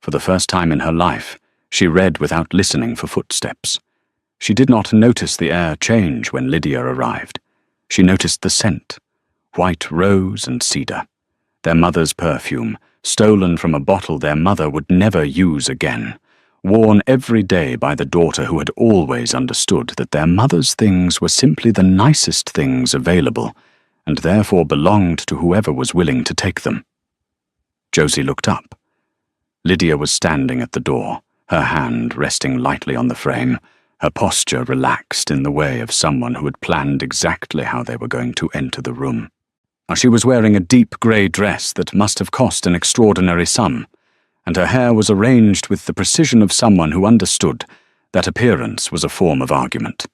For the first time in her life, she read without listening for footsteps. She did not notice the air change when Lydia arrived. She noticed the scent, white rose and cedar, their mother's perfume, stolen from a bottle their mother would never use again, worn every day by the daughter who had always understood that their mother's things were simply the nicest things available, and therefore belonged to whoever was willing to take them. Josie looked up. Lydia was standing at the door, her hand resting lightly on the frame, her posture relaxed in the way of someone who had planned exactly how they were going to enter the room. She was wearing a deep grey dress that must have cost an extraordinary sum, and her hair was arranged with the precision of someone who understood that appearance was a form of argument.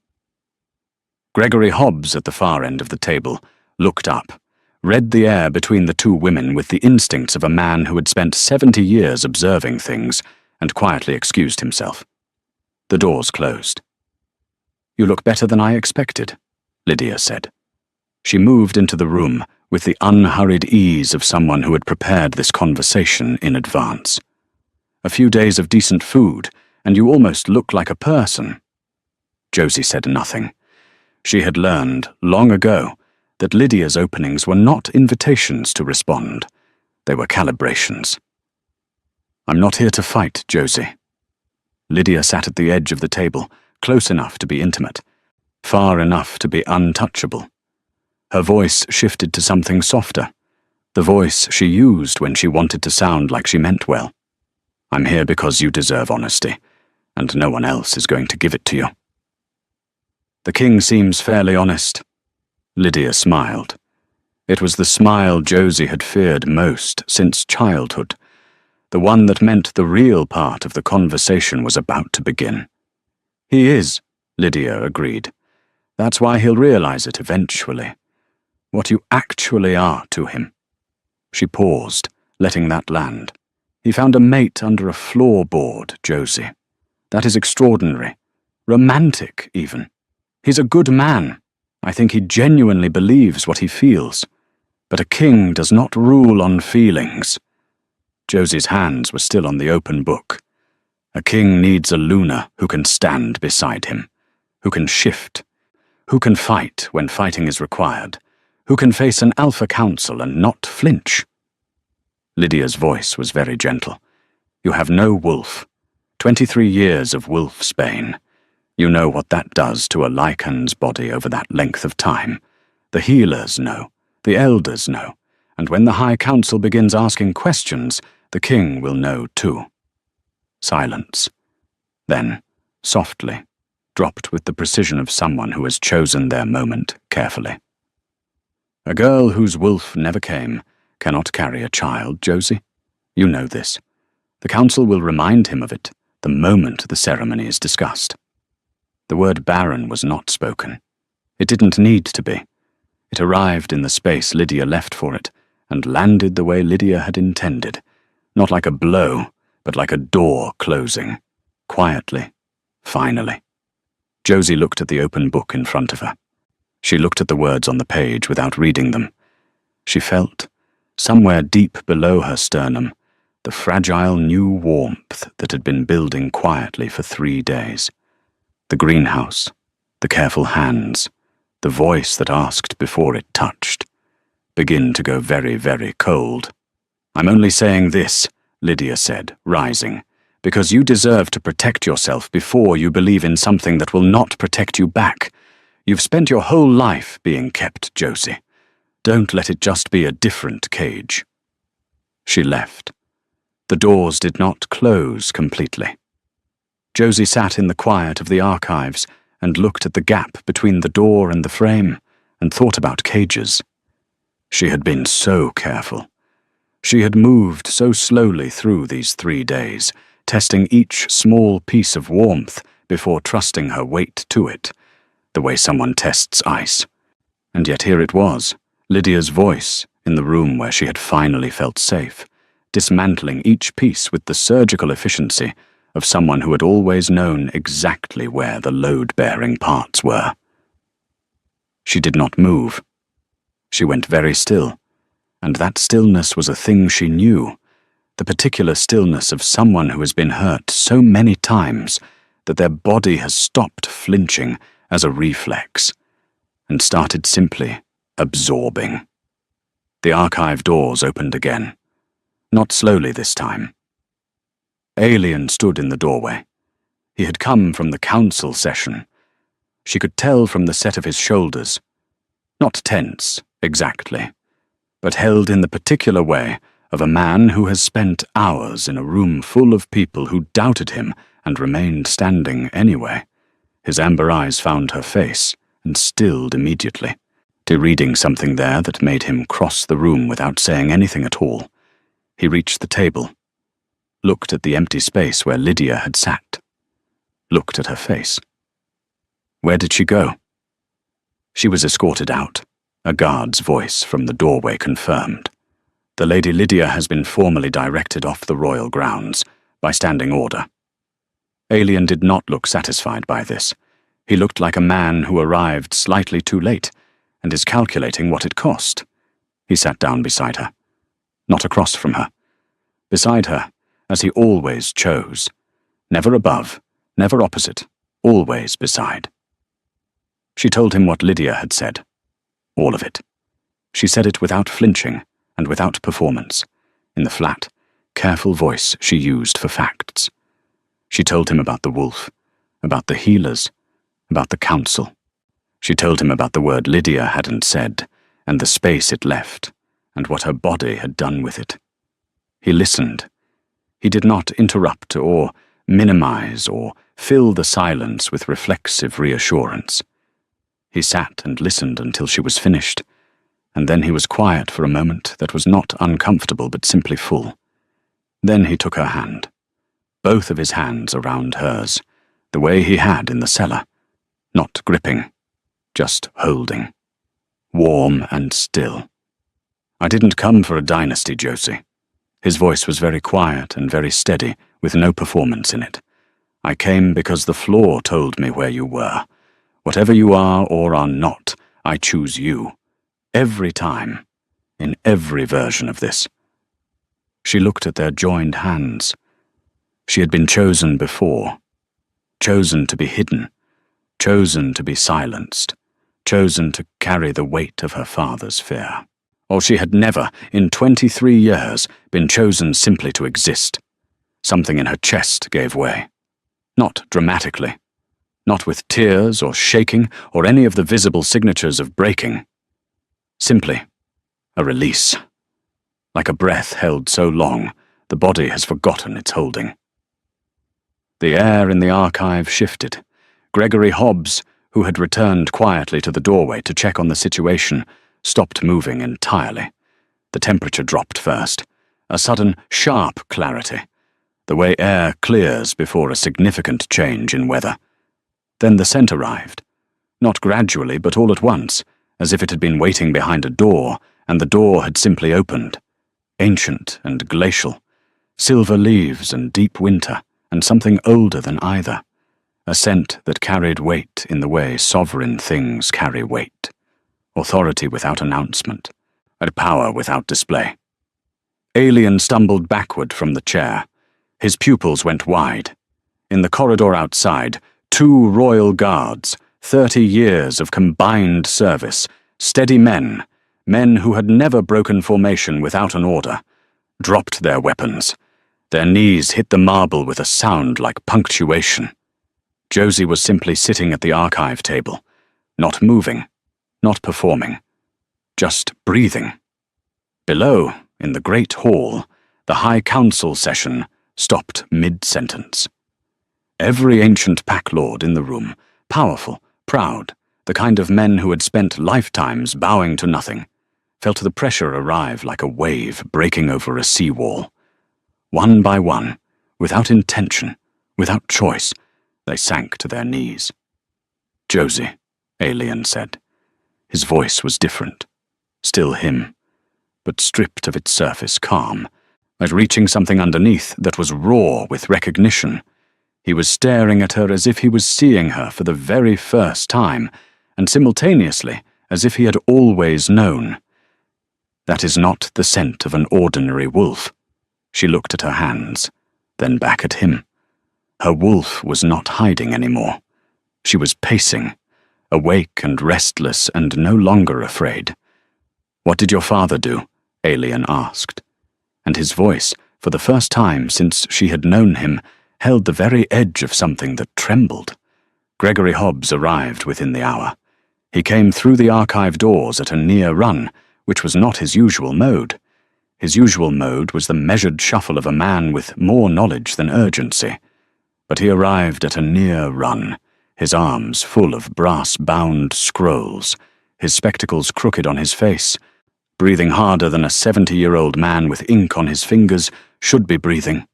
Gregory Hobbs, at the far end of the table, looked up, read the air between the two women with the instincts of a man who had spent 70 years observing things, and quietly excused himself. The doors closed. "You look better than I expected," Lydia said. She moved into the room with the unhurried ease of someone who had prepared this conversation in advance. A few days of decent food, and you almost look like a person." Josie said nothing. She had learned, long ago, that Lydia's openings were not invitations to respond. They were calibrations. "I'm not here to fight, Josie." Lydia sat at the edge of the table, close enough to be intimate, far enough to be untouchable. Her voice shifted to something softer, the voice she used when she wanted to sound like she meant well. "I'm here because you deserve honesty, and no one else is going to give it to you." "The king seems fairly honest." Lydia smiled. It was the smile Josie had feared most since childhood, the one that meant the real part of the conversation was about to begin. "He is," Lydia agreed. "That's why he'll realize it eventually. What you actually are to him." She paused, letting that land. "He found a mate under a floorboard, Josie. That is extraordinary. Romantic, even. He's a good man. I think he genuinely believes what he feels. But a king does not rule on feelings." Josie's hands were still on the open book. "A king needs a Luna who can stand beside him, who can shift, who can fight when fighting is required, who can face an alpha council and not flinch." Lydia's voice was very gentle. "You have no wolf. 23 years of wolfsbane. You know what that does to a Lycan's body over that length of time. The healers know, the elders know, and when the High Council begins asking questions, the king will know too." Silence. Then, softly, dropped with the precision of someone who has chosen their moment carefully. "A girl whose wolf never came cannot carry a child, Josie. You know this. The council will remind him of it the moment the ceremony is discussed." The word barren was not spoken. It didn't need to be. It arrived in the space Lydia left for it, and landed the way Lydia had intended, not like a blow, but like a door closing, quietly, finally. Josie looked at the open book in front of her. She looked at the words on the page without reading them. She felt, somewhere deep below her sternum, the fragile new warmth that had been building quietly for 3 days. The greenhouse, the careful hands, the voice that asked before it touched, begin to go very, very cold. "I'm only saying this," Lydia said, rising, "because you deserve to protect yourself before you believe in something that will not protect you back. You've spent your whole life being kept, Josie. Don't let it just be a different cage." She left. The doors did not close completely. Josie sat in the quiet of the archives and looked at the gap between the door and the frame and thought about cages. She had been so careful. She had moved so slowly through these 3 days, testing each small piece of warmth before trusting her weight to it, the way someone tests ice. And yet here it was, Lydia's voice, in the room where she had finally felt safe, dismantling each piece with the surgical efficiency of someone who had always known exactly where the load-bearing parts were. She did not move. She went very still, and that stillness was a thing she knew, the particular stillness of someone who has been hurt so many times that their body has stopped flinching as a reflex, and started simply absorbing. The archive doors opened again, not slowly this time. Alien stood in the doorway. He had come from the council session. She could tell from the set of his shoulders. Not tense, exactly, but held in the particular way of a man who has spent hours in a room full of people who doubted him and remained standing anyway. His amber eyes found her face and stilled immediately, reading something there that made him cross the room without saying anything at all. He reached the table, looked at the empty space where Lydia had sat, looked at her face. Where did she go? She was escorted out, a guard's voice from the doorway confirmed. The Lady Lydia has been formally directed off the royal grounds, by standing order. Alien did not look satisfied by this. He looked like a man who arrived slightly too late, and is calculating what it cost. He sat down beside her, not across from her. Beside her, as he always chose, Never above, never opposite, always beside. She told him what Lydia had said. All of it. She said it without flinching and without performance, in the flat, careful voice she used for facts. She told him about the wolf, about the healers, about the council. She told him about the word Lydia hadn't said, and the space it left, and what her body had done with it. He listened. He did not interrupt or minimize or fill the silence with reflexive reassurance. He sat and listened until she was finished, and then he was quiet for a moment that was not uncomfortable but simply full. Then he took her hand, both of his hands around hers, the way he had in the cellar, not gripping, just holding, warm and still. I didn't come for a dynasty, Josie. His voice was very quiet and very steady, with no performance in it. I came because the floor told me where you were. Whatever you are or are not, I choose you. Every time, in every version of this. She looked at their joined hands. She had been chosen before. Chosen to be hidden. Chosen to be silenced. Chosen to carry the weight of her father's fear. Or she had never, in 23 years, been chosen simply to exist. Something in her chest gave way. Not dramatically. Not with tears or shaking or any of the visible signatures of breaking. Simply a release. Like a breath held so long, the body has forgotten its holding. The air in the archive shifted. Gregory Hobbs, who had returned quietly to the doorway to check on the situation, stopped moving entirely. The temperature dropped first. A sudden, sharp clarity. The way air clears before a significant change in weather. Then the scent arrived. Not gradually, but all at once, as if it had been waiting behind a door, and the door had simply opened. Ancient and glacial. Silver leaves and deep winter, and something older than either. A scent that carried weight in the way sovereign things carry weight. Authority without announcement, and power without display. Alien stumbled backward from the chair. His pupils went wide. In the corridor outside, 2 royal guards, 30 years of combined service, steady men, men who had never broken formation without an order, dropped their weapons. Their knees hit the marble with a sound like punctuation. Josie was simply sitting at the archive table, not moving, not performing, just breathing. Below, in the great hall, the High Council session stopped mid-sentence. Every ancient pack lord in the room, powerful, proud, the kind of men who had spent lifetimes bowing to nothing, felt the pressure arrive like a wave breaking over a seawall. One by one, without intention, without choice, they sank to their knees. Josie, Alien said. His voice was different. Still him, but stripped of its surface calm, like reaching something underneath that was raw with recognition. He was staring at her as if he was seeing her for the very first time, and simultaneously as if he had always known. That is not the scent of an ordinary wolf. She looked at her hands, then back at him. Her wolf was not hiding anymore. She was pacing, awake and restless and no longer afraid. "What did your father do?" Alien asked. And his voice, for the first time since she had known him, held the very edge of something that trembled. Gregory Hobbs arrived within the hour. He came through the archive doors at a near run, which was not his usual mode. His usual mode was the measured shuffle of a man with more knowledge than urgency. But he arrived at a near run, his arms full of brass-bound scrolls, his spectacles crooked on his face, breathing harder than a 70-year-old man with ink on his fingers should be breathing.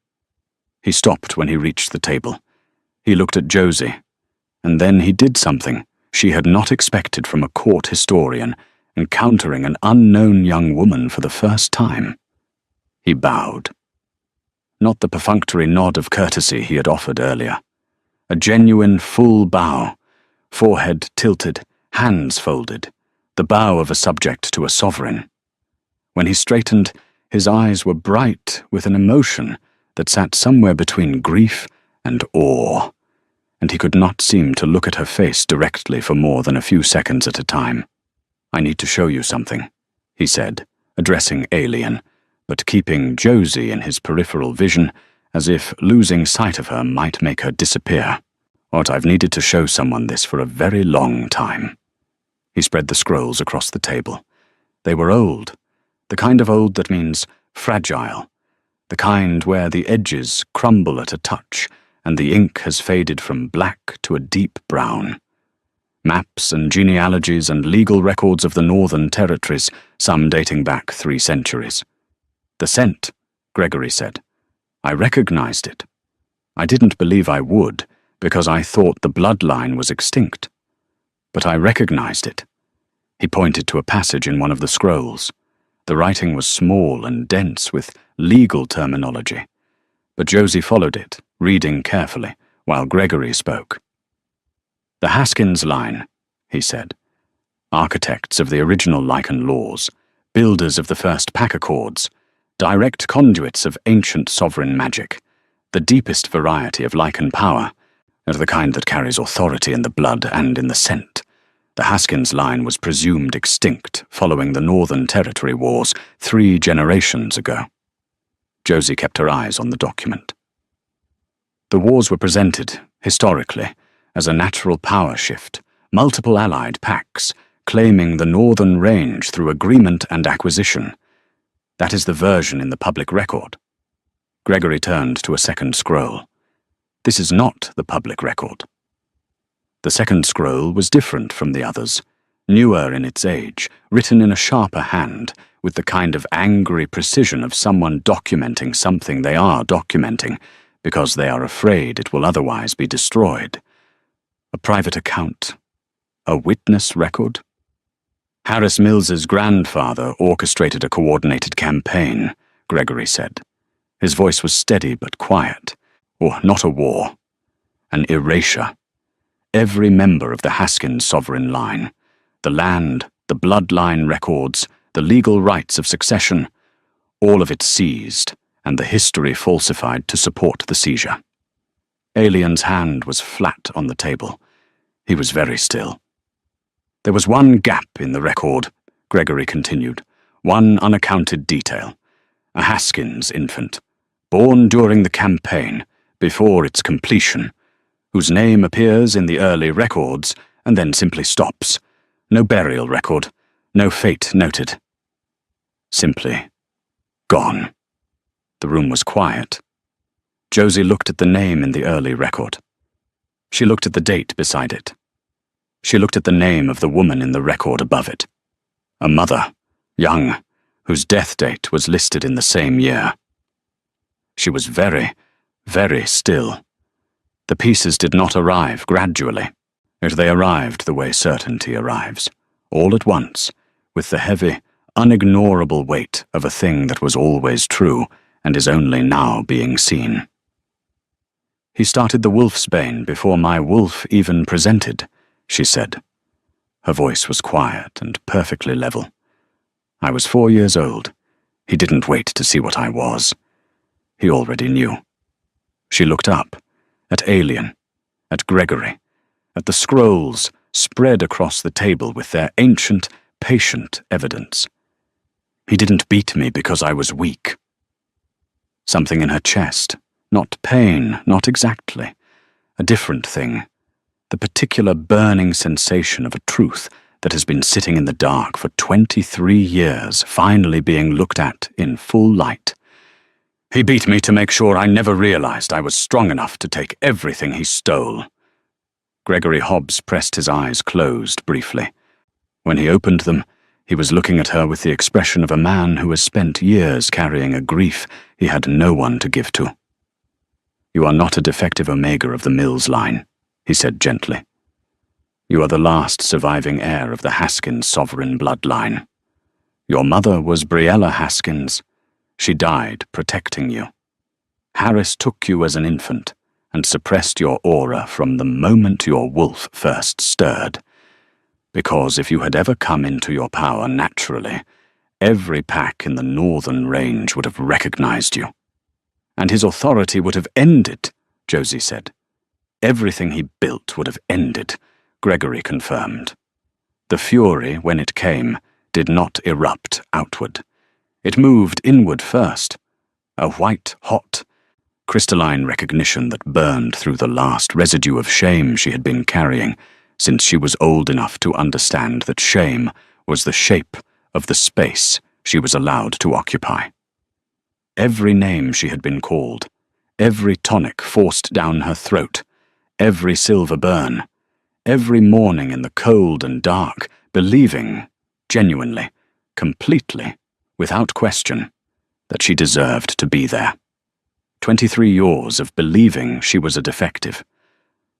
He stopped when he reached the table. He looked at Josie, and then he did something she had not expected from a court historian encountering an unknown young woman for the first time. He bowed. Not the perfunctory nod of courtesy he had offered earlier. A genuine full bow, forehead tilted, hands folded, the bow of a subject to a sovereign. When he straightened, his eyes were bright with an emotion that sat somewhere between grief and awe, and he could not seem to look at her face directly for more than a few seconds at a time. "I need to show you something," he said, addressing Alien, but keeping Josie in his peripheral vision, as if losing sight of her might make her disappear. "What, I've needed to show someone this for a very long time." He spread the scrolls across the table. They were old, the kind of old that means fragile, the kind where the edges crumble at a touch and the ink has faded from black to a deep brown. Maps and genealogies and legal records of the Northern Territories, some dating back 3 centuries. "The scent," Gregory said. "I recognized it. I didn't believe I would, because I thought the bloodline was extinct. But I recognized it." He pointed to a passage in one of the scrolls. The writing was small and dense with legal terminology, but Josie followed it, reading carefully, while Gregory spoke. "The Haskins line," he said. "Architects of the original Lycan laws, builders of the first pack accords, direct conduits of ancient sovereign magic, the deepest variety of Lycan power, and the kind that carries authority in the blood and in the scent. The Haskins line was presumed extinct following the Northern Territory Wars 3 generations ago." Josie kept her eyes on the document. "The wars were presented, historically, as a natural power shift, multiple allied pacts, claiming the Northern Range through agreement and acquisition. That is the version in the public record." Gregory turned to a second scroll. "This is not the public record." The second scroll was different from the others, newer in its age, written in a sharper hand, with the kind of angry precision of someone documenting something they are documenting, because they are afraid it will otherwise be destroyed. A private account. A witness record? "Harris Mills's grandfather orchestrated a coordinated campaign," Gregory said. His voice was steady but quiet. "Or not a war. An erasure. Every member of the Haskins sovereign line, the land, the bloodline records, the legal rights of succession, all of it seized, and the history falsified to support the seizure." Alien's hand was flat on the table. He was very still. "There was one gap in the record," Gregory continued, "one unaccounted detail. A Haskins infant, born during the campaign, before its completion, whose name appears in the early records and then simply stops. No burial record, no fate noted. Simply gone." The room was quiet. Josie looked at the name in the early record. She looked at the date beside it. She looked at the name of the woman in the record above it. A mother, young, whose death date was listed in the same year. She was very, very still. The pieces did not arrive gradually. They arrived the way certainty arrives, all at once, with the heavy, unignorable weight of a thing that was always true and is only now being seen. "He started the Wolfsbane before my wolf even presented," she said. Her voice was quiet and perfectly level. "I was 4 years old. He didn't wait to see what I was. He already knew." She looked up, at Alien, at Gregory, at the scrolls spread across the table with their ancient, patient evidence. "He didn't beat me because I was weak." Something in her chest, not pain, not exactly, a different thing, the particular burning sensation of a truth that has been sitting in the dark for 23 years, finally being looked at in full light. "He beat me to make sure I never realized I was strong enough to take everything he stole." Gregory Hobbs pressed his eyes closed briefly. When he opened them, he was looking at her with the expression of a man who has spent years carrying a grief he had no one to give to. "You are not a defective Omega of the Mills line," he said gently. "You are the last surviving heir of the Haskins sovereign bloodline. Your mother was Briella Haskins. She died protecting you. Harris took you as an infant and suppressed your aura from the moment your wolf first stirred. Because if you had ever come into your power naturally, every pack in the Northern Range would have recognized you. And his authority would have ended Josie said. Everything he built would have ended, Gregory confirmed. The fury, when it came, did not erupt outward. It moved inward first, a white-hot, crystalline recognition that burned through the last residue of shame she had been carrying since she was old enough to understand that shame was the shape of the space she was allowed to occupy. Every name she had been called, every tonic forced down her throat, every silver burn, every morning in the cold and dark, believing, genuinely, completely, without question, that she deserved to be there. 23 years of believing she was a defective.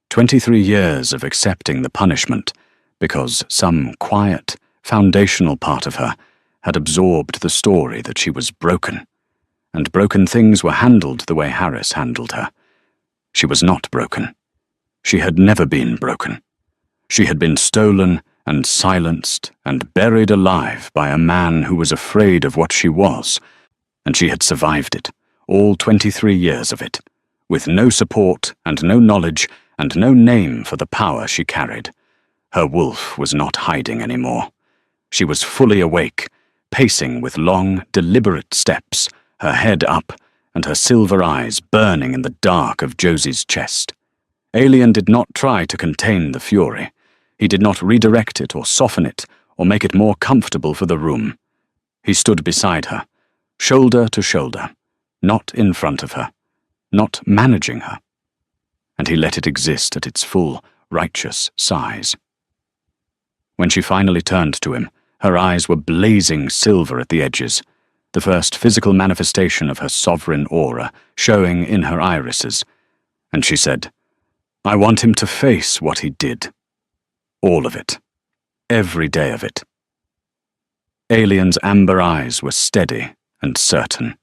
23 years of accepting the punishment because some quiet, foundational part of her had absorbed the story that she was broken, and broken things were handled the way Harris handled her. She was not broken. She had never been broken. She had been stolen and silenced and buried alive by a man who was afraid of what she was, and she had survived it, all 23 years of it, with no support and no knowledge and no name for the power she carried. Her wolf was not hiding anymore. She was fully awake, pacing with long, deliberate steps, her head up and her silver eyes burning in the dark of Josie's chest. Alien did not try to contain the fury. He did not redirect it or soften it or make it more comfortable for the room. He stood beside her, shoulder to shoulder, not in front of her, not managing her, and he let it exist at its full, righteous size. When she finally turned to him, her eyes were blazing silver at the edges, the first physical manifestation of her sovereign aura showing in her irises, and she said, "I want him to face what he did. All of it. Every day of it." Alien's amber eyes were steady and certain.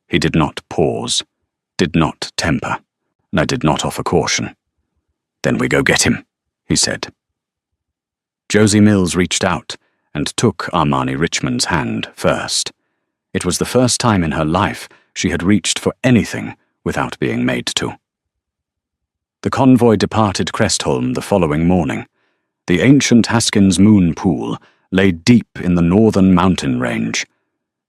He did not pause, did not temper, and I did not offer caution. "Then we go get him," he said. Josie Mills reached out and took Armani Richmond's hand first. It was the first time in her life she had reached for anything without being made to. The convoy departed Crestholm the following morning. The ancient Haskins Moon Pool lay deep in the northern mountain range.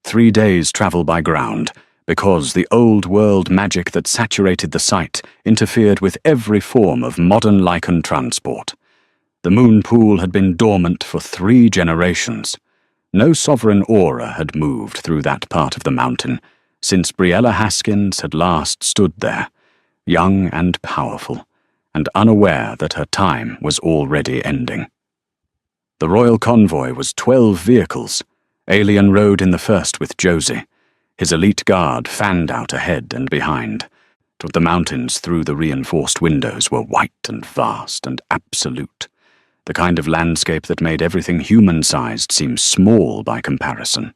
3 days' travel by ground, because the old-world magic that saturated the site interfered with every form of modern Lycan transport. The moon pool had been dormant for 3 generations. No sovereign aura had moved through that part of the mountain since Briella Haskins had last stood there, young and powerful, and unaware that her time was already ending. The royal convoy was 12 vehicles. Alien rode in the first with Josie. His elite guard fanned out ahead and behind. The mountains through the reinforced windows were white and vast and absolute, the kind of landscape that made everything human-sized seem small by comparison.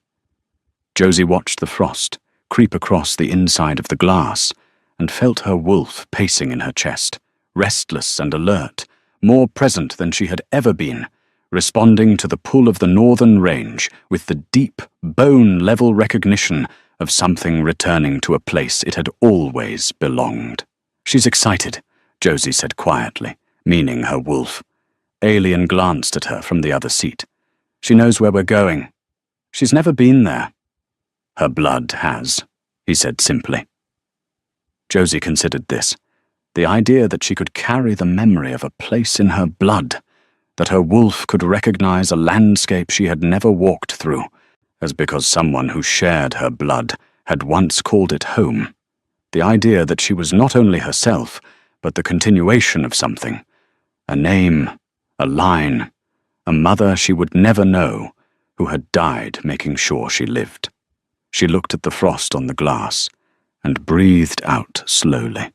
Josie watched the frost creep across the inside of the glass and felt her wolf pacing in her chest, restless and alert, more present than she had ever been, responding to the pull of the northern range with the deep, bone-level recognition of something returning to a place it had always belonged. "She's excited," Josie said quietly, meaning her wolf. Alien glanced at her from the other seat. "She knows where we're going. She's never been there." "Her blood has," he said simply. Josie considered this. The idea that she could carry the memory of a place in her blood, that her wolf could recognize a landscape she had never walked through, as because someone who shared her blood had once called it home. The idea that she was not only herself, but the continuation of something. A name, a line, a mother she would never know, who had died making sure she lived. She looked at the frost on the glass, and breathed out slowly.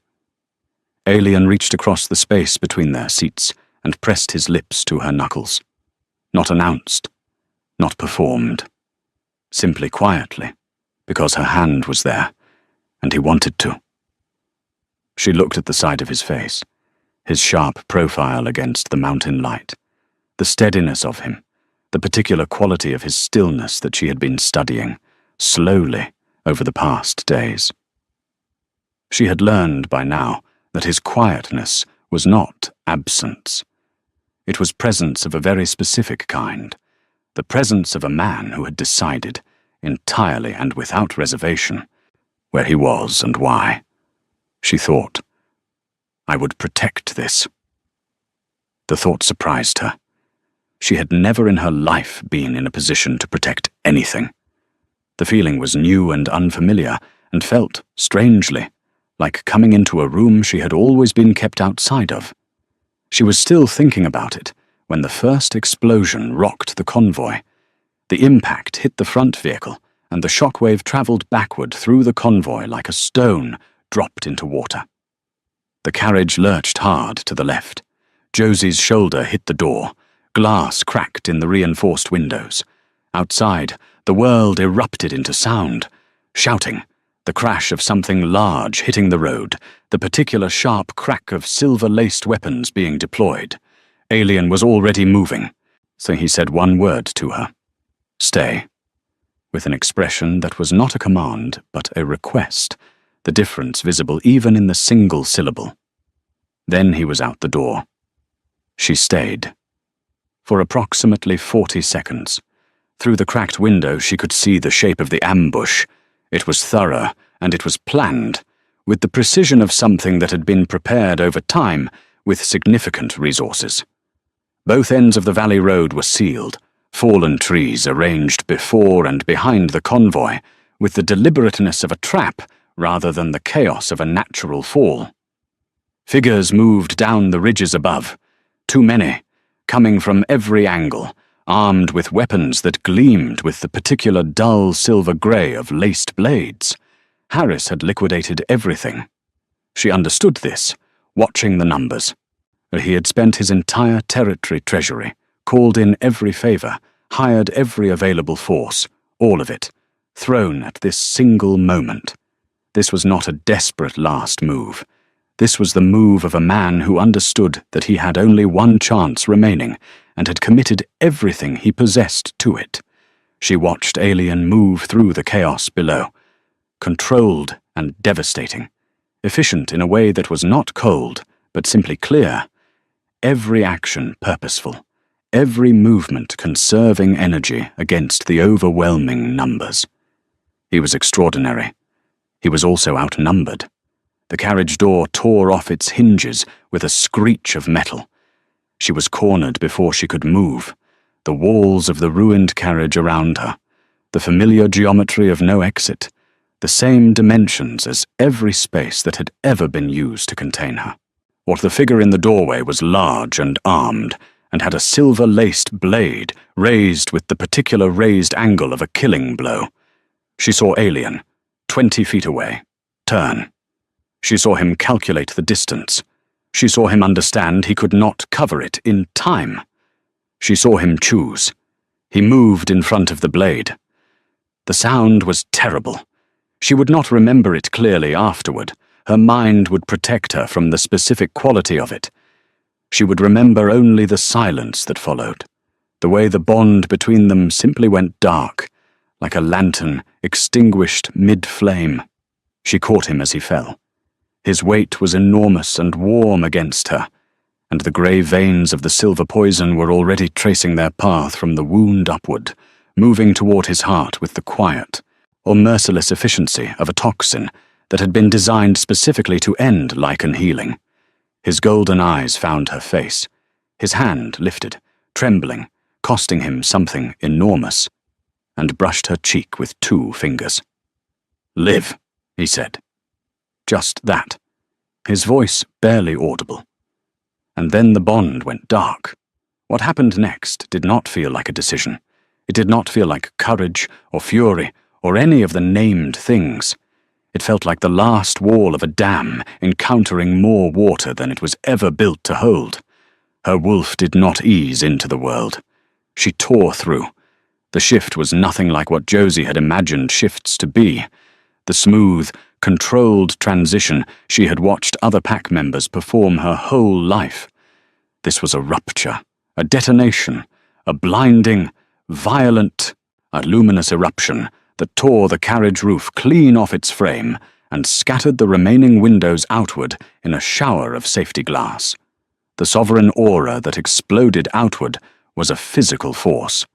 Alien reached across the space between their seats and pressed his lips to her knuckles. Not announced, not performed. Simply quietly, because her hand was there, and he wanted to. She looked at the side of his face, his sharp profile against the mountain light, the steadiness of him, the particular quality of his stillness that she had been studying, slowly, over the past days. She had learned by now that his quietness was not absence. It was presence of a very specific kind, the presence of a man who had decided, entirely and without reservation, where he was and why. She thought, I would protect this. The thought surprised her. She had never in her life been in a position to protect anything. The feeling was new and unfamiliar, and felt, strangely, like coming into a room she had always been kept outside of. She was still thinking about it when the first explosion rocked the convoy. The impact hit the front vehicle, and the shockwave travelled backward through the convoy like a stone dropped into water. The carriage lurched hard to the left. Josie's shoulder hit the door. Glass cracked in the reinforced windows. Outside, the world erupted into sound. Shouting, the crash of something large hitting the road, the particular sharp crack of silver-laced weapons being deployed. Alien was already moving, so he said one word to her. Stay. With an expression that was not a command, but a request, the difference visible even in the single syllable. Then he was out the door. She stayed. For approximately 40 seconds. Through the cracked window she could see the shape of the ambush. It was thorough, and it was planned, with the precision of something that had been prepared over time with significant resources. Both ends of the valley road were sealed, fallen trees arranged before and behind the convoy, with the deliberateness of a trap rather than the chaos of a natural fall. Figures moved down the ridges above, too many, coming from every angle, armed with weapons that gleamed with the particular dull silver grey of laced blades. Harris had liquidated everything. She understood this, watching the numbers. He had spent his entire territory treasury, called in every favour, hired every available force, all of it, thrown at this single moment. This was not a desperate last move. This was the move of a man who understood that he had only one chance remaining and had committed everything he possessed to it. She watched Alien move through the chaos below, controlled and devastating, efficient in a way that was not cold, but simply clear. Every action purposeful, every movement conserving energy against the overwhelming numbers. He was extraordinary. He was also outnumbered. The carriage door tore off its hinges with a screech of metal. She was cornered before she could move, the walls of the ruined carriage around her, the familiar geometry of no exit, the same dimensions as every space that had ever been used to contain her. What the figure in the doorway was large and armed, and had a silver-laced blade raised with the particular raised angle of a killing blow. She saw Alien, 20 feet away, turn. She saw him calculate the distance. She saw him understand he could not cover it in time. She saw him choose. He moved in front of the blade. The sound was terrible. She would not remember it clearly afterward. Her mind would protect her from the specific quality of it. She would remember only the silence that followed, the way the bond between them simply went dark, like a lantern extinguished mid-flame. She caught him as he fell. His weight was enormous and warm against her, and the grey veins of the silver poison were already tracing their path from the wound upward, moving toward his heart with the quiet, or merciless efficiency of a toxin that had been designed specifically to end lichen healing. His golden eyes found her face. His hand lifted, trembling, costing him something enormous, and brushed her cheek with 2 fingers. "Live," he said. Just that, his voice barely audible. And then the bond went dark. What happened next did not feel like a decision. It did not feel like courage or fury or any of the named things. It felt like the last wall of a dam encountering more water than it was ever built to hold. Her wolf did not ease into the world. She tore through. The shift was nothing like what Josie had imagined shifts to be. The smooth, controlled transition she had watched other pack members perform her whole life. This was a rupture, a detonation, a blinding, violent, a luminous eruption that tore the carriage roof clean off its frame and scattered the remaining windows outward in a shower of safety glass. The sovereign aura that exploded outward was a physical force.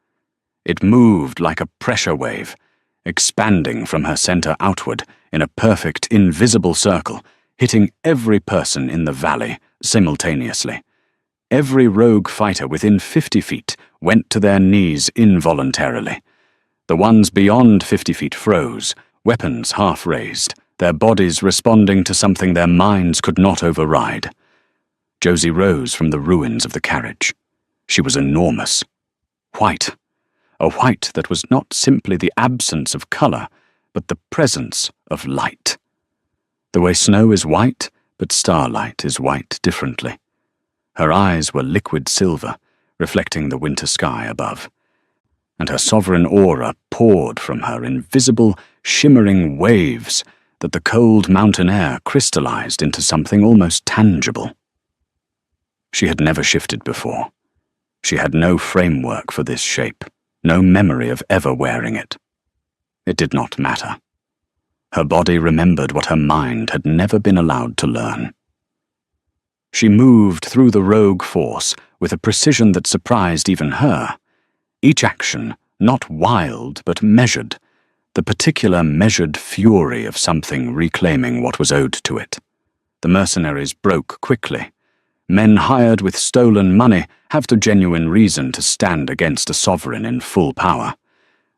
It moved like a pressure wave, expanding from her center outward in a perfect invisible circle, hitting every person in the valley simultaneously. Every rogue fighter within 50 feet went to their knees involuntarily. The ones beyond 50 feet froze, weapons half raised, their bodies responding to something their minds could not override. Josie rose from the ruins of the carriage. She was enormous. White. A white that was not simply the absence of color, but the presence of light. The way snow is white, but starlight is white differently. Her eyes were liquid silver, reflecting the winter sky above, and her sovereign aura poured from her in visible, shimmering waves that the cold mountain air crystallized into something almost tangible. She had never shifted before. She had no framework for this shape, no memory of ever wearing it. It did not matter. Her body remembered what her mind had never been allowed to learn. She moved through the rogue force with a precision that surprised even her. Each action, not wild but measured, the particular measured fury of something reclaiming what was owed to it. The mercenaries broke quickly. Men hired with stolen money have the genuine reason to stand against a sovereign in full power.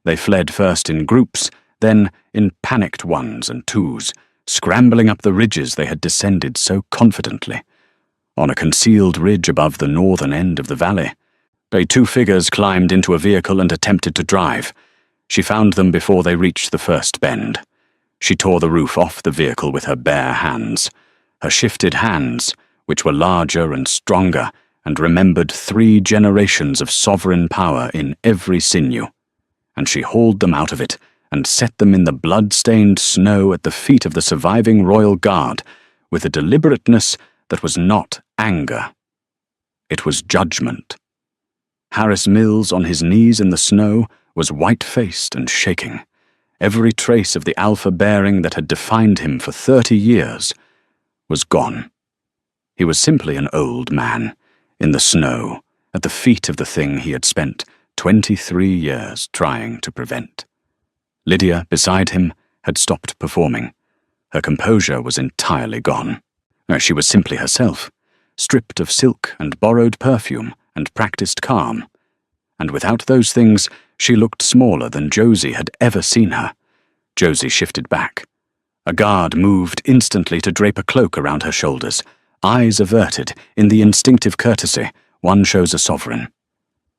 They fled first in groups, then in panicked ones and twos, scrambling up the ridges they had descended so confidently. On a concealed ridge above the northern end of the valley, two figures climbed into a vehicle and attempted to drive. She found them before they reached the first bend. She tore the roof off the vehicle with her bare hands. Her shifted hands, which were larger and stronger, and remembered 3 generations of sovereign power in every sinew. And she hauled them out of it, and set them in the blood-stained snow at the feet of the surviving royal guard, with a deliberateness that was not anger. It was judgment. Harris Mills, on his knees in the snow, was white-faced and shaking. Every trace of the alpha bearing that had defined him for 30 years was gone. He was simply an old man, in the snow, at the feet of the thing he had spent 23 years trying to prevent. Lydia, beside him, had stopped performing. Her composure was entirely gone. She was simply herself, stripped of silk and borrowed perfume and practiced calm. And without those things, she looked smaller than Josie had ever seen her. Josie shifted back. A guard moved instantly to drape a cloak around her shoulders, eyes averted in the instinctive courtesy one shows a sovereign.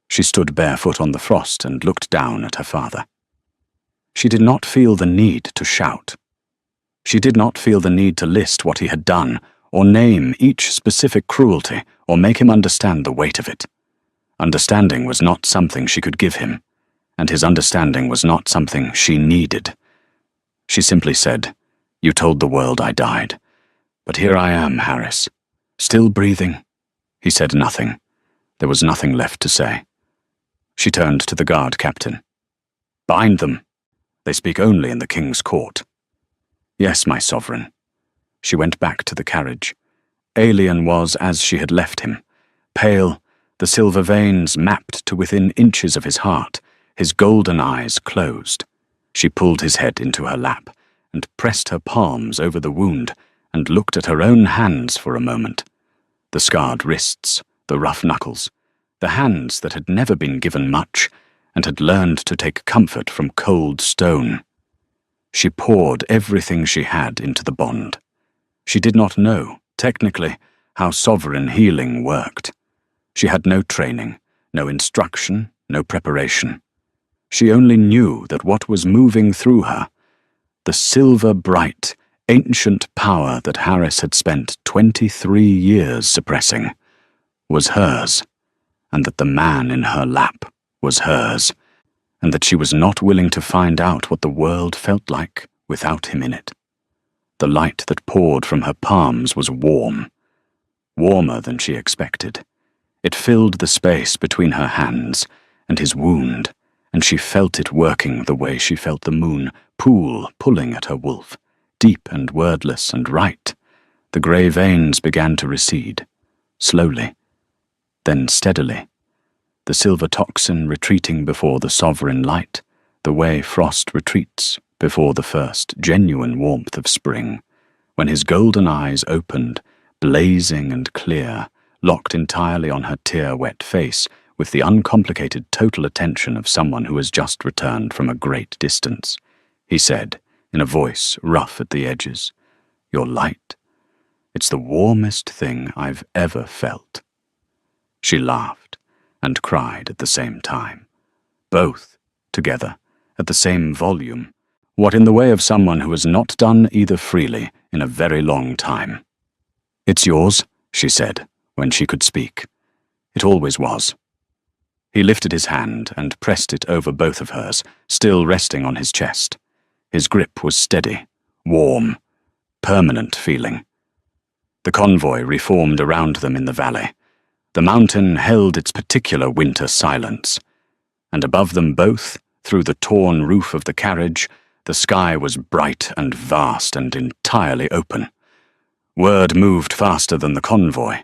She stood barefoot on the frost and looked down at her father. She did not feel the need to shout. She did not feel the need to list what he had done, or name each specific cruelty, or make him understand the weight of it. Understanding was not something she could give him, and his understanding was not something she needed. She simply said, "You told the world I died. But here I am, Harris. Still breathing." He said nothing. There was nothing left to say. She turned to the guard captain. "Bind them. They speak only in the king's court." "Yes, my sovereign." She went back to the carriage. Aelian was as she had left him, pale, the silver veins mapped to within inches of his heart, his golden eyes closed. She pulled his head into her lap and pressed her palms over the wound and looked at her own hands for a moment. The scarred wrists, the rough knuckles, the hands that had never been given much and had learned to take comfort from cold stone. She poured everything she had into the bond. She did not know, technically, how sovereign healing worked. She had no training, no instruction, no preparation. She only knew that what was moving through her, the silver-bright, ancient power that Harris had spent 23 years suppressing, was hers, and that the man in her lap was hers, and that she was not willing to find out what the world felt like without him in it. The light that poured from her palms was warm, warmer than she expected. It filled the space between her hands and his wound, and she felt it working the way she felt the moon pulling at her wolf, deep and wordless and right, the grey veins began to recede, slowly, then steadily, the silver toxin retreating before the sovereign light, the way frost retreats before the first genuine warmth of spring, when his golden eyes opened, blazing and clear, locked entirely on her tear-wet face, with the uncomplicated total attention of someone who has just returned from a great distance. He said, in a voice rough at the edges, "Your light. It's the warmest thing I've ever felt." She laughed and cried at the same time, both together, at the same volume, what in the way of someone who has not done either freely in a very long time. "It's yours," she said, when she could speak. "It always was." He lifted his hand and pressed it over both of hers, still resting on his chest. His grip was steady, warm, permanent feeling. The convoy reformed around them in the valley. The mountain held its particular winter silence, and above them both, through the torn roof of the carriage, the sky was bright and vast and entirely open. Word moved faster than the convoy.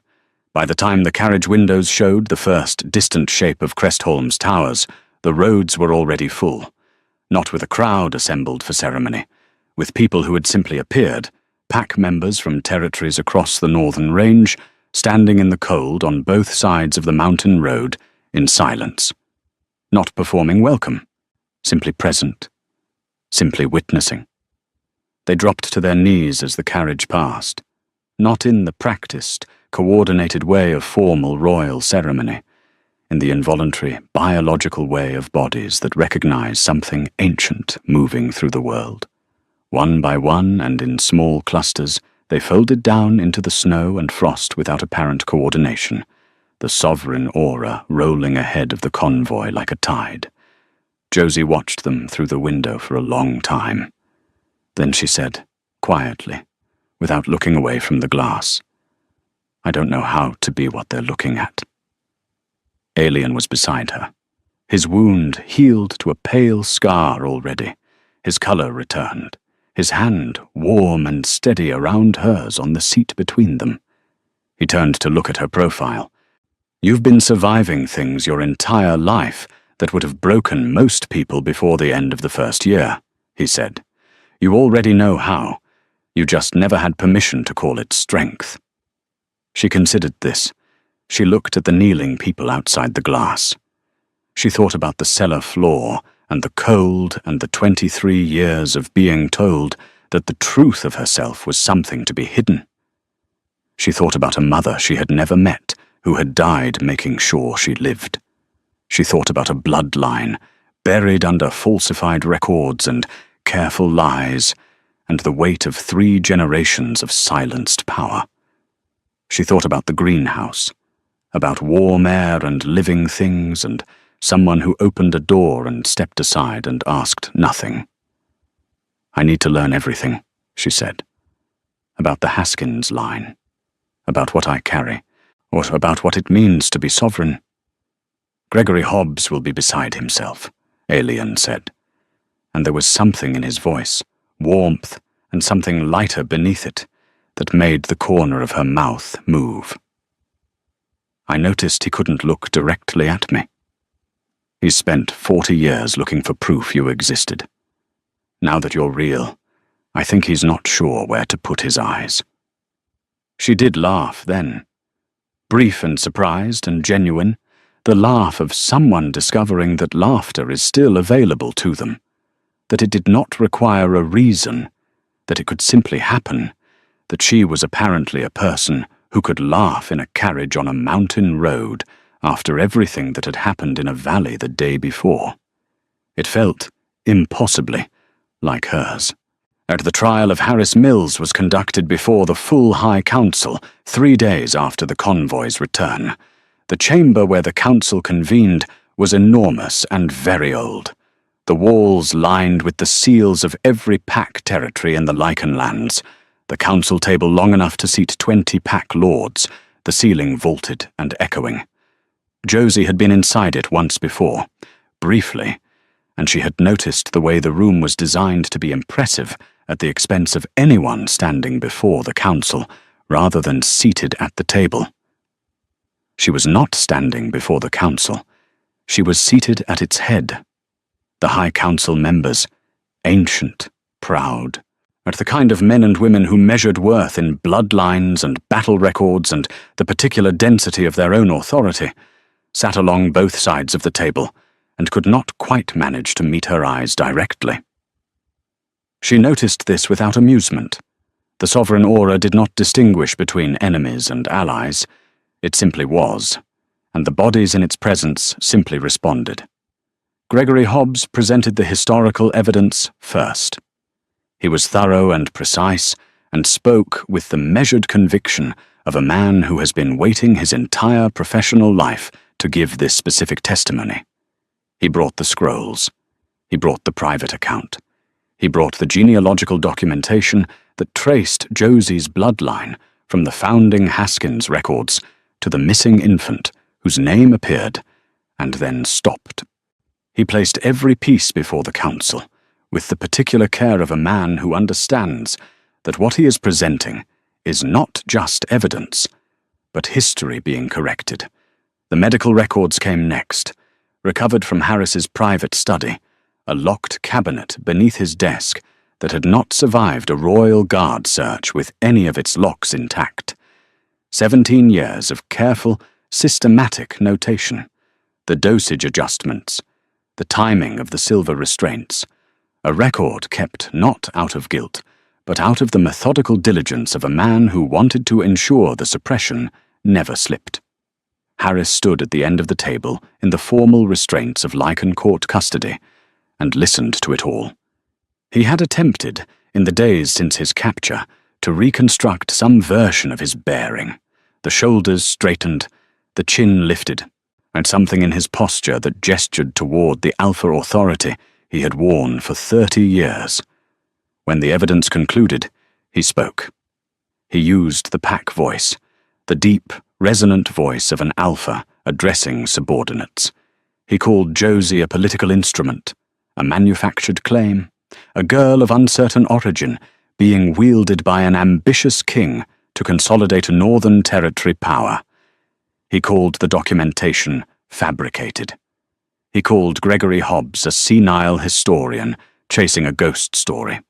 By the time the carriage windows showed the first distant shape of Crestholm's towers, the roads were already full, not with a crowd assembled for ceremony, with people who had simply appeared, pack members from territories across the northern range, standing in the cold on both sides of the mountain road in silence, not performing welcome, simply present, simply witnessing. They dropped to their knees as the carriage passed, not in the practiced, coordinated way of formal royal ceremony, in the involuntary, biological way of bodies that recognize something ancient moving through the world. One by one and in small clusters, they folded down into the snow and frost without apparent coordination, the sovereign aura rolling ahead of the convoy like a tide. Josie watched them through the window for a long time. Then she said, quietly, without looking away from the glass, "I don't know how to be what they're looking at." Alien was beside her. His wound healed to a pale scar already. His color returned. His hand warm and steady around hers on the seat between them. He turned to look at her profile. "You've been surviving things your entire life that would have broken most people before the end of the first year," he said. "You already know how. You just never had permission to call it strength." She considered this. She looked at the kneeling people outside the glass. She thought about the cellar floor and the cold and the 23 years of being told that the truth of herself was something to be hidden. She thought about a mother she had never met who had died making sure she lived. She thought about a bloodline buried under falsified records and careful lies and the weight of 3 generations of silenced power. She thought about the greenhouse, about warm air and living things and someone who opened a door and stepped aside and asked nothing. "I need to learn everything," she said. "About the Haskins line, about what I carry, or about what it means to be sovereign." "Gregory Hobbs will be beside himself," Alien said, and there was something in his voice, warmth and something lighter beneath it, that made the corner of her mouth move. "I noticed he couldn't look directly at me. He's spent 40 years looking for proof you existed. Now that you're real, I think he's not sure where to put his eyes." She did laugh then. Brief and surprised and genuine, the laugh of someone discovering that laughter is still available to them, that it did not require a reason, that it could simply happen, that she was apparently a person who could laugh in a carriage on a mountain road after everything that had happened in a valley the day before. It felt, impossibly, like hers. At the trial of Harris Mills was conducted before the full High Council 3 days after the convoy's return. The chamber where the council convened was enormous and very old, the walls lined with the seals of every pack territory in the Lycan lands, the council table long enough to seat 20 pack lords, the ceiling vaulted and echoing. Josie had been inside it once before, briefly, and she had noticed the way the room was designed to be impressive at the expense of anyone standing before the council rather than seated at the table. She was not standing before the council. She was seated at its head. The High Council members, ancient, proud, at the kind of men and women who measured worth in bloodlines and battle records and the particular density of their own authority, sat along both sides of the table and could not quite manage to meet her eyes directly. She noticed this without amusement. The sovereign aura did not distinguish between enemies and allies. It simply was, and the bodies in its presence simply responded. Gregory Hobbs presented the historical evidence first. He was thorough and precise, and spoke with the measured conviction of a man who has been waiting his entire professional life to give this specific testimony. He brought the scrolls. He brought the private account. He brought the genealogical documentation that traced Josie's bloodline from the founding Haskins records to the missing infant whose name appeared and then stopped. He placed every piece before the council with the particular care of a man who understands that what he is presenting is not just evidence, but history being corrected. The medical records came next, recovered from Harris's private study, a locked cabinet beneath his desk that had not survived a Royal Guard search with any of its locks intact. 17 years of careful, systematic notation, the dosage adjustments, the timing of the silver restraints, a record kept not out of guilt, but out of the methodical diligence of a man who wanted to ensure the suppression never slipped. Harris stood at the end of the table in the formal restraints of Lycan Court custody and listened to it all. He had attempted, in the days since his capture, to reconstruct some version of his bearing, the shoulders straightened, the chin lifted, and something in his posture that gestured toward the alpha authority he had worn for 30 years. When the evidence concluded, he spoke. He used the pack voice, the deep, resonant voice of an alpha addressing subordinates. He called Josie a political instrument, a manufactured claim, a girl of uncertain origin being wielded by an ambitious king to consolidate a northern territory power. He called the documentation fabricated. He called Gregory Hobbs a senile historian chasing a ghost story.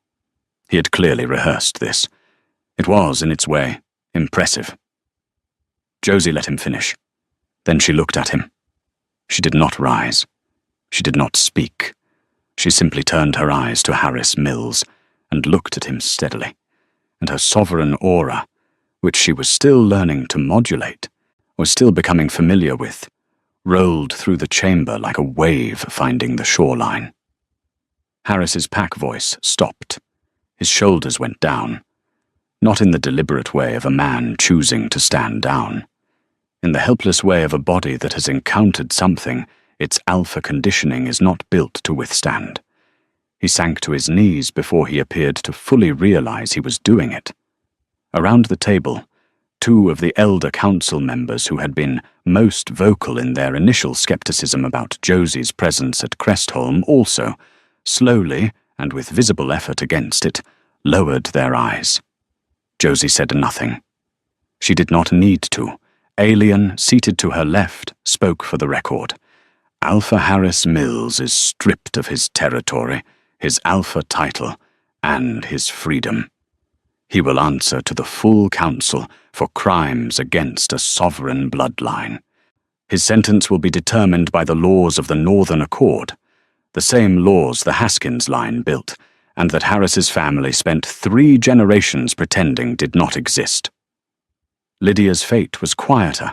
He had clearly rehearsed this. It was, in its way, impressive. Josie let him finish. Then she looked at him. She did not rise. She did not speak. She simply turned her eyes to Harris Mills and looked at him steadily, and her sovereign aura, which she was still learning to modulate, was still becoming familiar with, rolled through the chamber like a wave finding the shoreline. Harris's pack voice stopped. His shoulders went down, not in the deliberate way of a man choosing to stand down, in the helpless way of a body that has encountered something its alpha conditioning is not built to withstand. He sank to his knees before he appeared to fully realize he was doing it. Around the table, two of the elder council members who had been most vocal in their initial skepticism about Josie's presence at Crestholm also, slowly and with visible effort against it, lowered their eyes. Josie said nothing. She did not need to. Alien, seated to her left, spoke for the record. Alpha Harris Mills is stripped of his territory, his alpha title, and his freedom. He will answer to the full council for crimes against a sovereign bloodline. His sentence will be determined by the laws of the Northern Accord, the same laws the Haskins line built, and that Harris's family spent 3 generations pretending did not exist. Lydia's fate was quieter.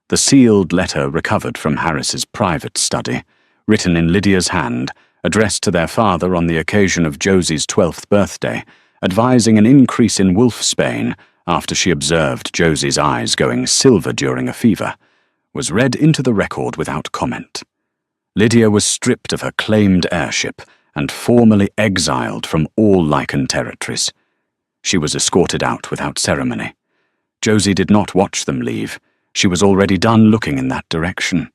The sealed letter recovered from Harris's private study, written in Lydia's hand, addressed to their father on the occasion of Josie's 12th birthday, advising an increase in wolfsbane after she observed Josie's eyes going silver during a fever, was read into the record without comment. Lydia was stripped of her claimed heirship and formally exiled from all Lycan territories. She was escorted out without ceremony. Josie did not watch them leave. She was already done looking in that direction.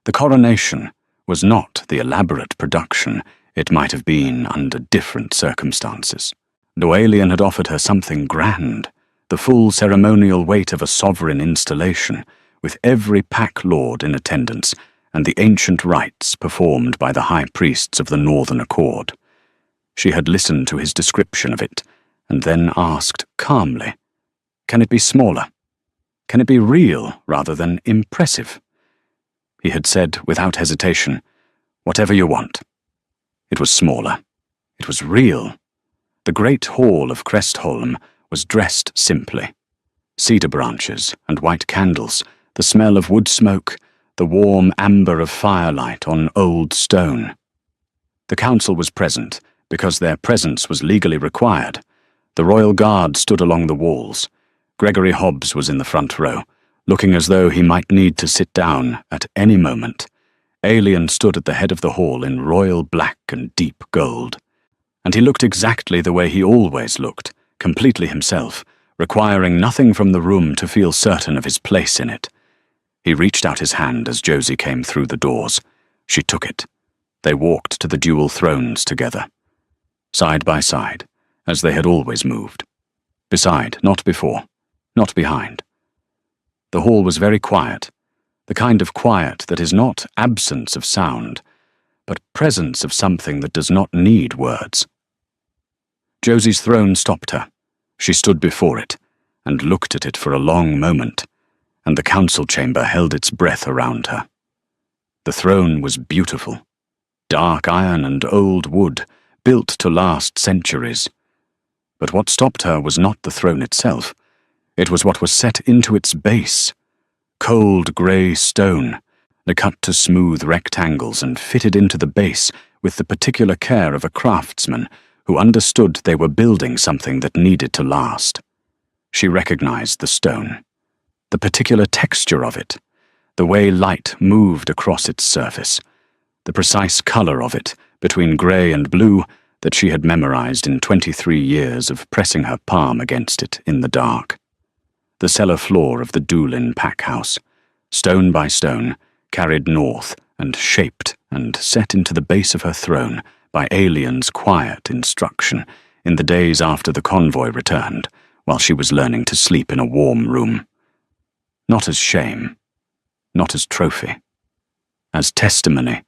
The coronation, was not the elaborate production it might have been under different circumstances. Dwalien had offered her something grand, the full ceremonial weight of a sovereign installation, with every pack lord in attendance, and the ancient rites performed by the high priests of the Northern Accord. She had listened to his description of it, and then asked calmly, "Can it be smaller? Can it be real rather than impressive?" He had said without hesitation, "Whatever you want." It was smaller. It was real. The great hall of Crestholm was dressed simply. Cedar branches and white candles, the smell of wood smoke, the warm amber of firelight on old stone. The council was present because their presence was legally required. The royal guard stood along the walls. Gregory Hobbs was in the front row, looking as though he might need to sit down at any moment. Aelian stood at the head of the hall in royal black and deep gold. And he looked exactly the way he always looked, completely himself, requiring nothing from the room to feel certain of his place in it. He reached out his hand as Josie came through the doors. She took it. They walked to the dual thrones together, side by side, as they had always moved. Beside, not before, not behind. The hall was very quiet, the kind of quiet that is not absence of sound, but presence of something that does not need words. Josie's throne stopped her. She stood before it, and looked at it for a long moment, and the council chamber held its breath around her. The throne was beautiful. Dark iron and old wood, built to last centuries. But what stopped her was not the throne itself. It was what was set into its base. Cold grey stone, cut to smooth rectangles and fitted into the base with the particular care of a craftsman who understood they were building something that needed to last. She recognized the stone, the particular texture of it, the way light moved across its surface, the precise color of it between grey and blue that she had memorized in 23 years of pressing her palm against it in the dark. The cellar floor of the Doolin pack house, stone by stone, carried north and shaped and set into the base of her throne by Aelian's quiet instruction in the days after the convoy returned, while she was learning to sleep in a warm room. Not as shame, not as trophy, as testimony.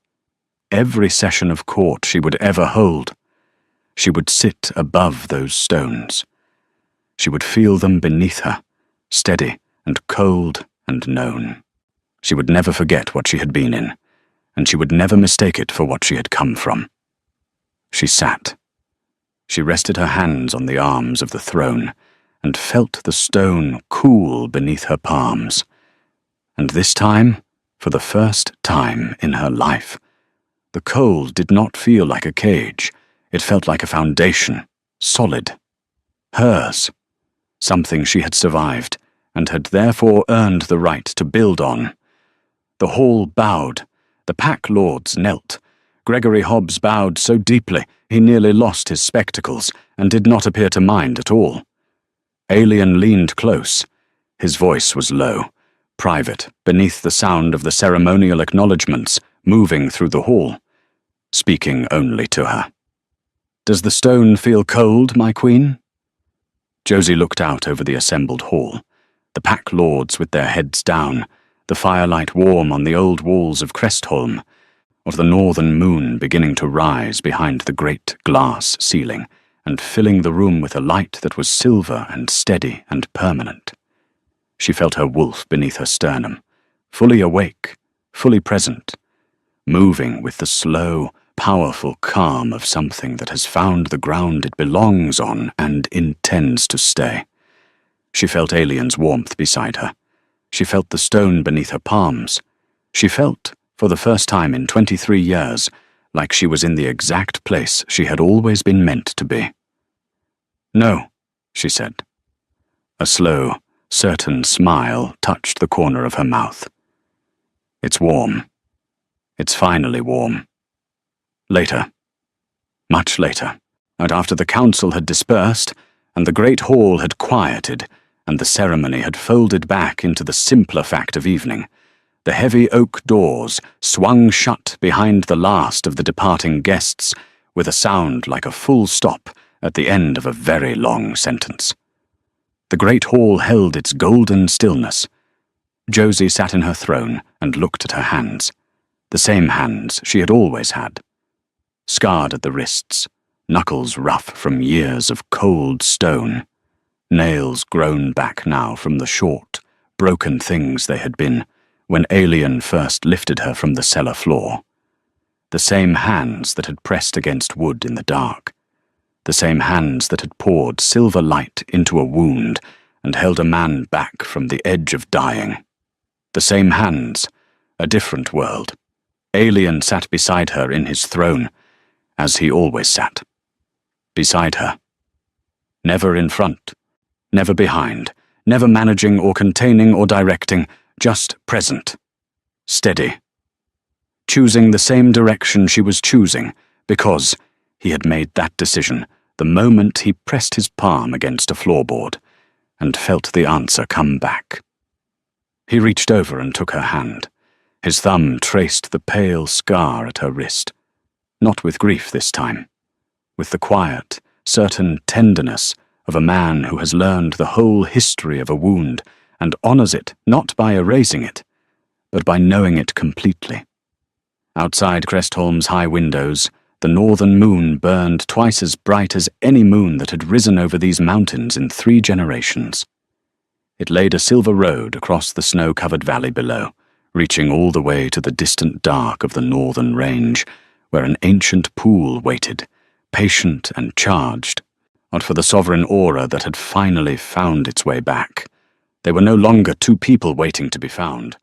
Every session of court she would ever hold, she would sit above those stones. She would feel them beneath her, steady and cold and known. She would never forget what she had been in, and she would never mistake it for what she had come from. She sat. She rested her hands on the arms of the throne, and felt the stone cool beneath her palms. And this time, for the first time in her life, the cold did not feel like a cage. It felt like a foundation, solid. Hers. Something she had survived, and had therefore earned the right to build on. The hall bowed. The pack lords knelt. Gregory Hobbs bowed so deeply he nearly lost his spectacles, and did not appear to mind at all. Aelian leaned close. His voice was low, private, beneath the sound of the ceremonial acknowledgements moving through the hall, speaking only to her. "Does the stone feel cold, my queen?" Josie looked out over the assembled hall, the pack lords with their heads down, the firelight warm on the old walls of Crestholm, or the northern moon beginning to rise behind the great glass ceiling, and filling the room with a light that was silver and steady and permanent. She felt her wolf beneath her sternum, fully awake, fully present, moving with the slow, powerful calm of something that has found the ground it belongs on and intends to stay. She felt Aelian's warmth beside her. She felt the stone beneath her palms. She felt, for the first time in 23 years, like she was in the exact place she had always been meant to be. "No," she said. A slow, certain smile touched the corner of her mouth. "It's warm. It's finally warm. Later. Much later, and after the council had dispersed, and the great hall had quieted, and the ceremony had folded back into the simpler fact of evening, The heavy oak doors swung shut behind the last of the departing guests with a sound like a full stop at the end of a very long sentence. The great hall held its golden stillness. Josie sat in her throne and looked at her hands, the same hands she had always had. Scarred at the wrists, knuckles rough from years of cold stone, nails grown back now from the short, broken things they had been when Alien first lifted her from the cellar floor. The same hands that had pressed against wood in the dark. The same hands that had poured silver light into a wound and held a man back from the edge of dying. The same hands, a different world. Alien sat beside her in his throne, as he always sat. Beside her. Never in front, never behind, never managing or containing or directing, just present. Steady. Choosing the same direction she was choosing, because he had made that decision the moment he pressed his palm against a floorboard and felt the answer come back. He reached over and took her hand. His thumb traced the pale scar at her wrist, not with grief this time, with the quiet, certain tenderness of a man who has learned the whole history of a wound and honors it not by erasing it, but by knowing it completely. Outside Crestholm's high windows, the northern moon burned twice as bright as any moon that had risen over these mountains in 3 generations. It laid a silver road across the snow-covered valley below, reaching all the way to the distant dark of the northern range, where an ancient pool waited, patient and charged, but for the sovereign aura that had finally found its way back. They were no longer 2 people waiting to be found.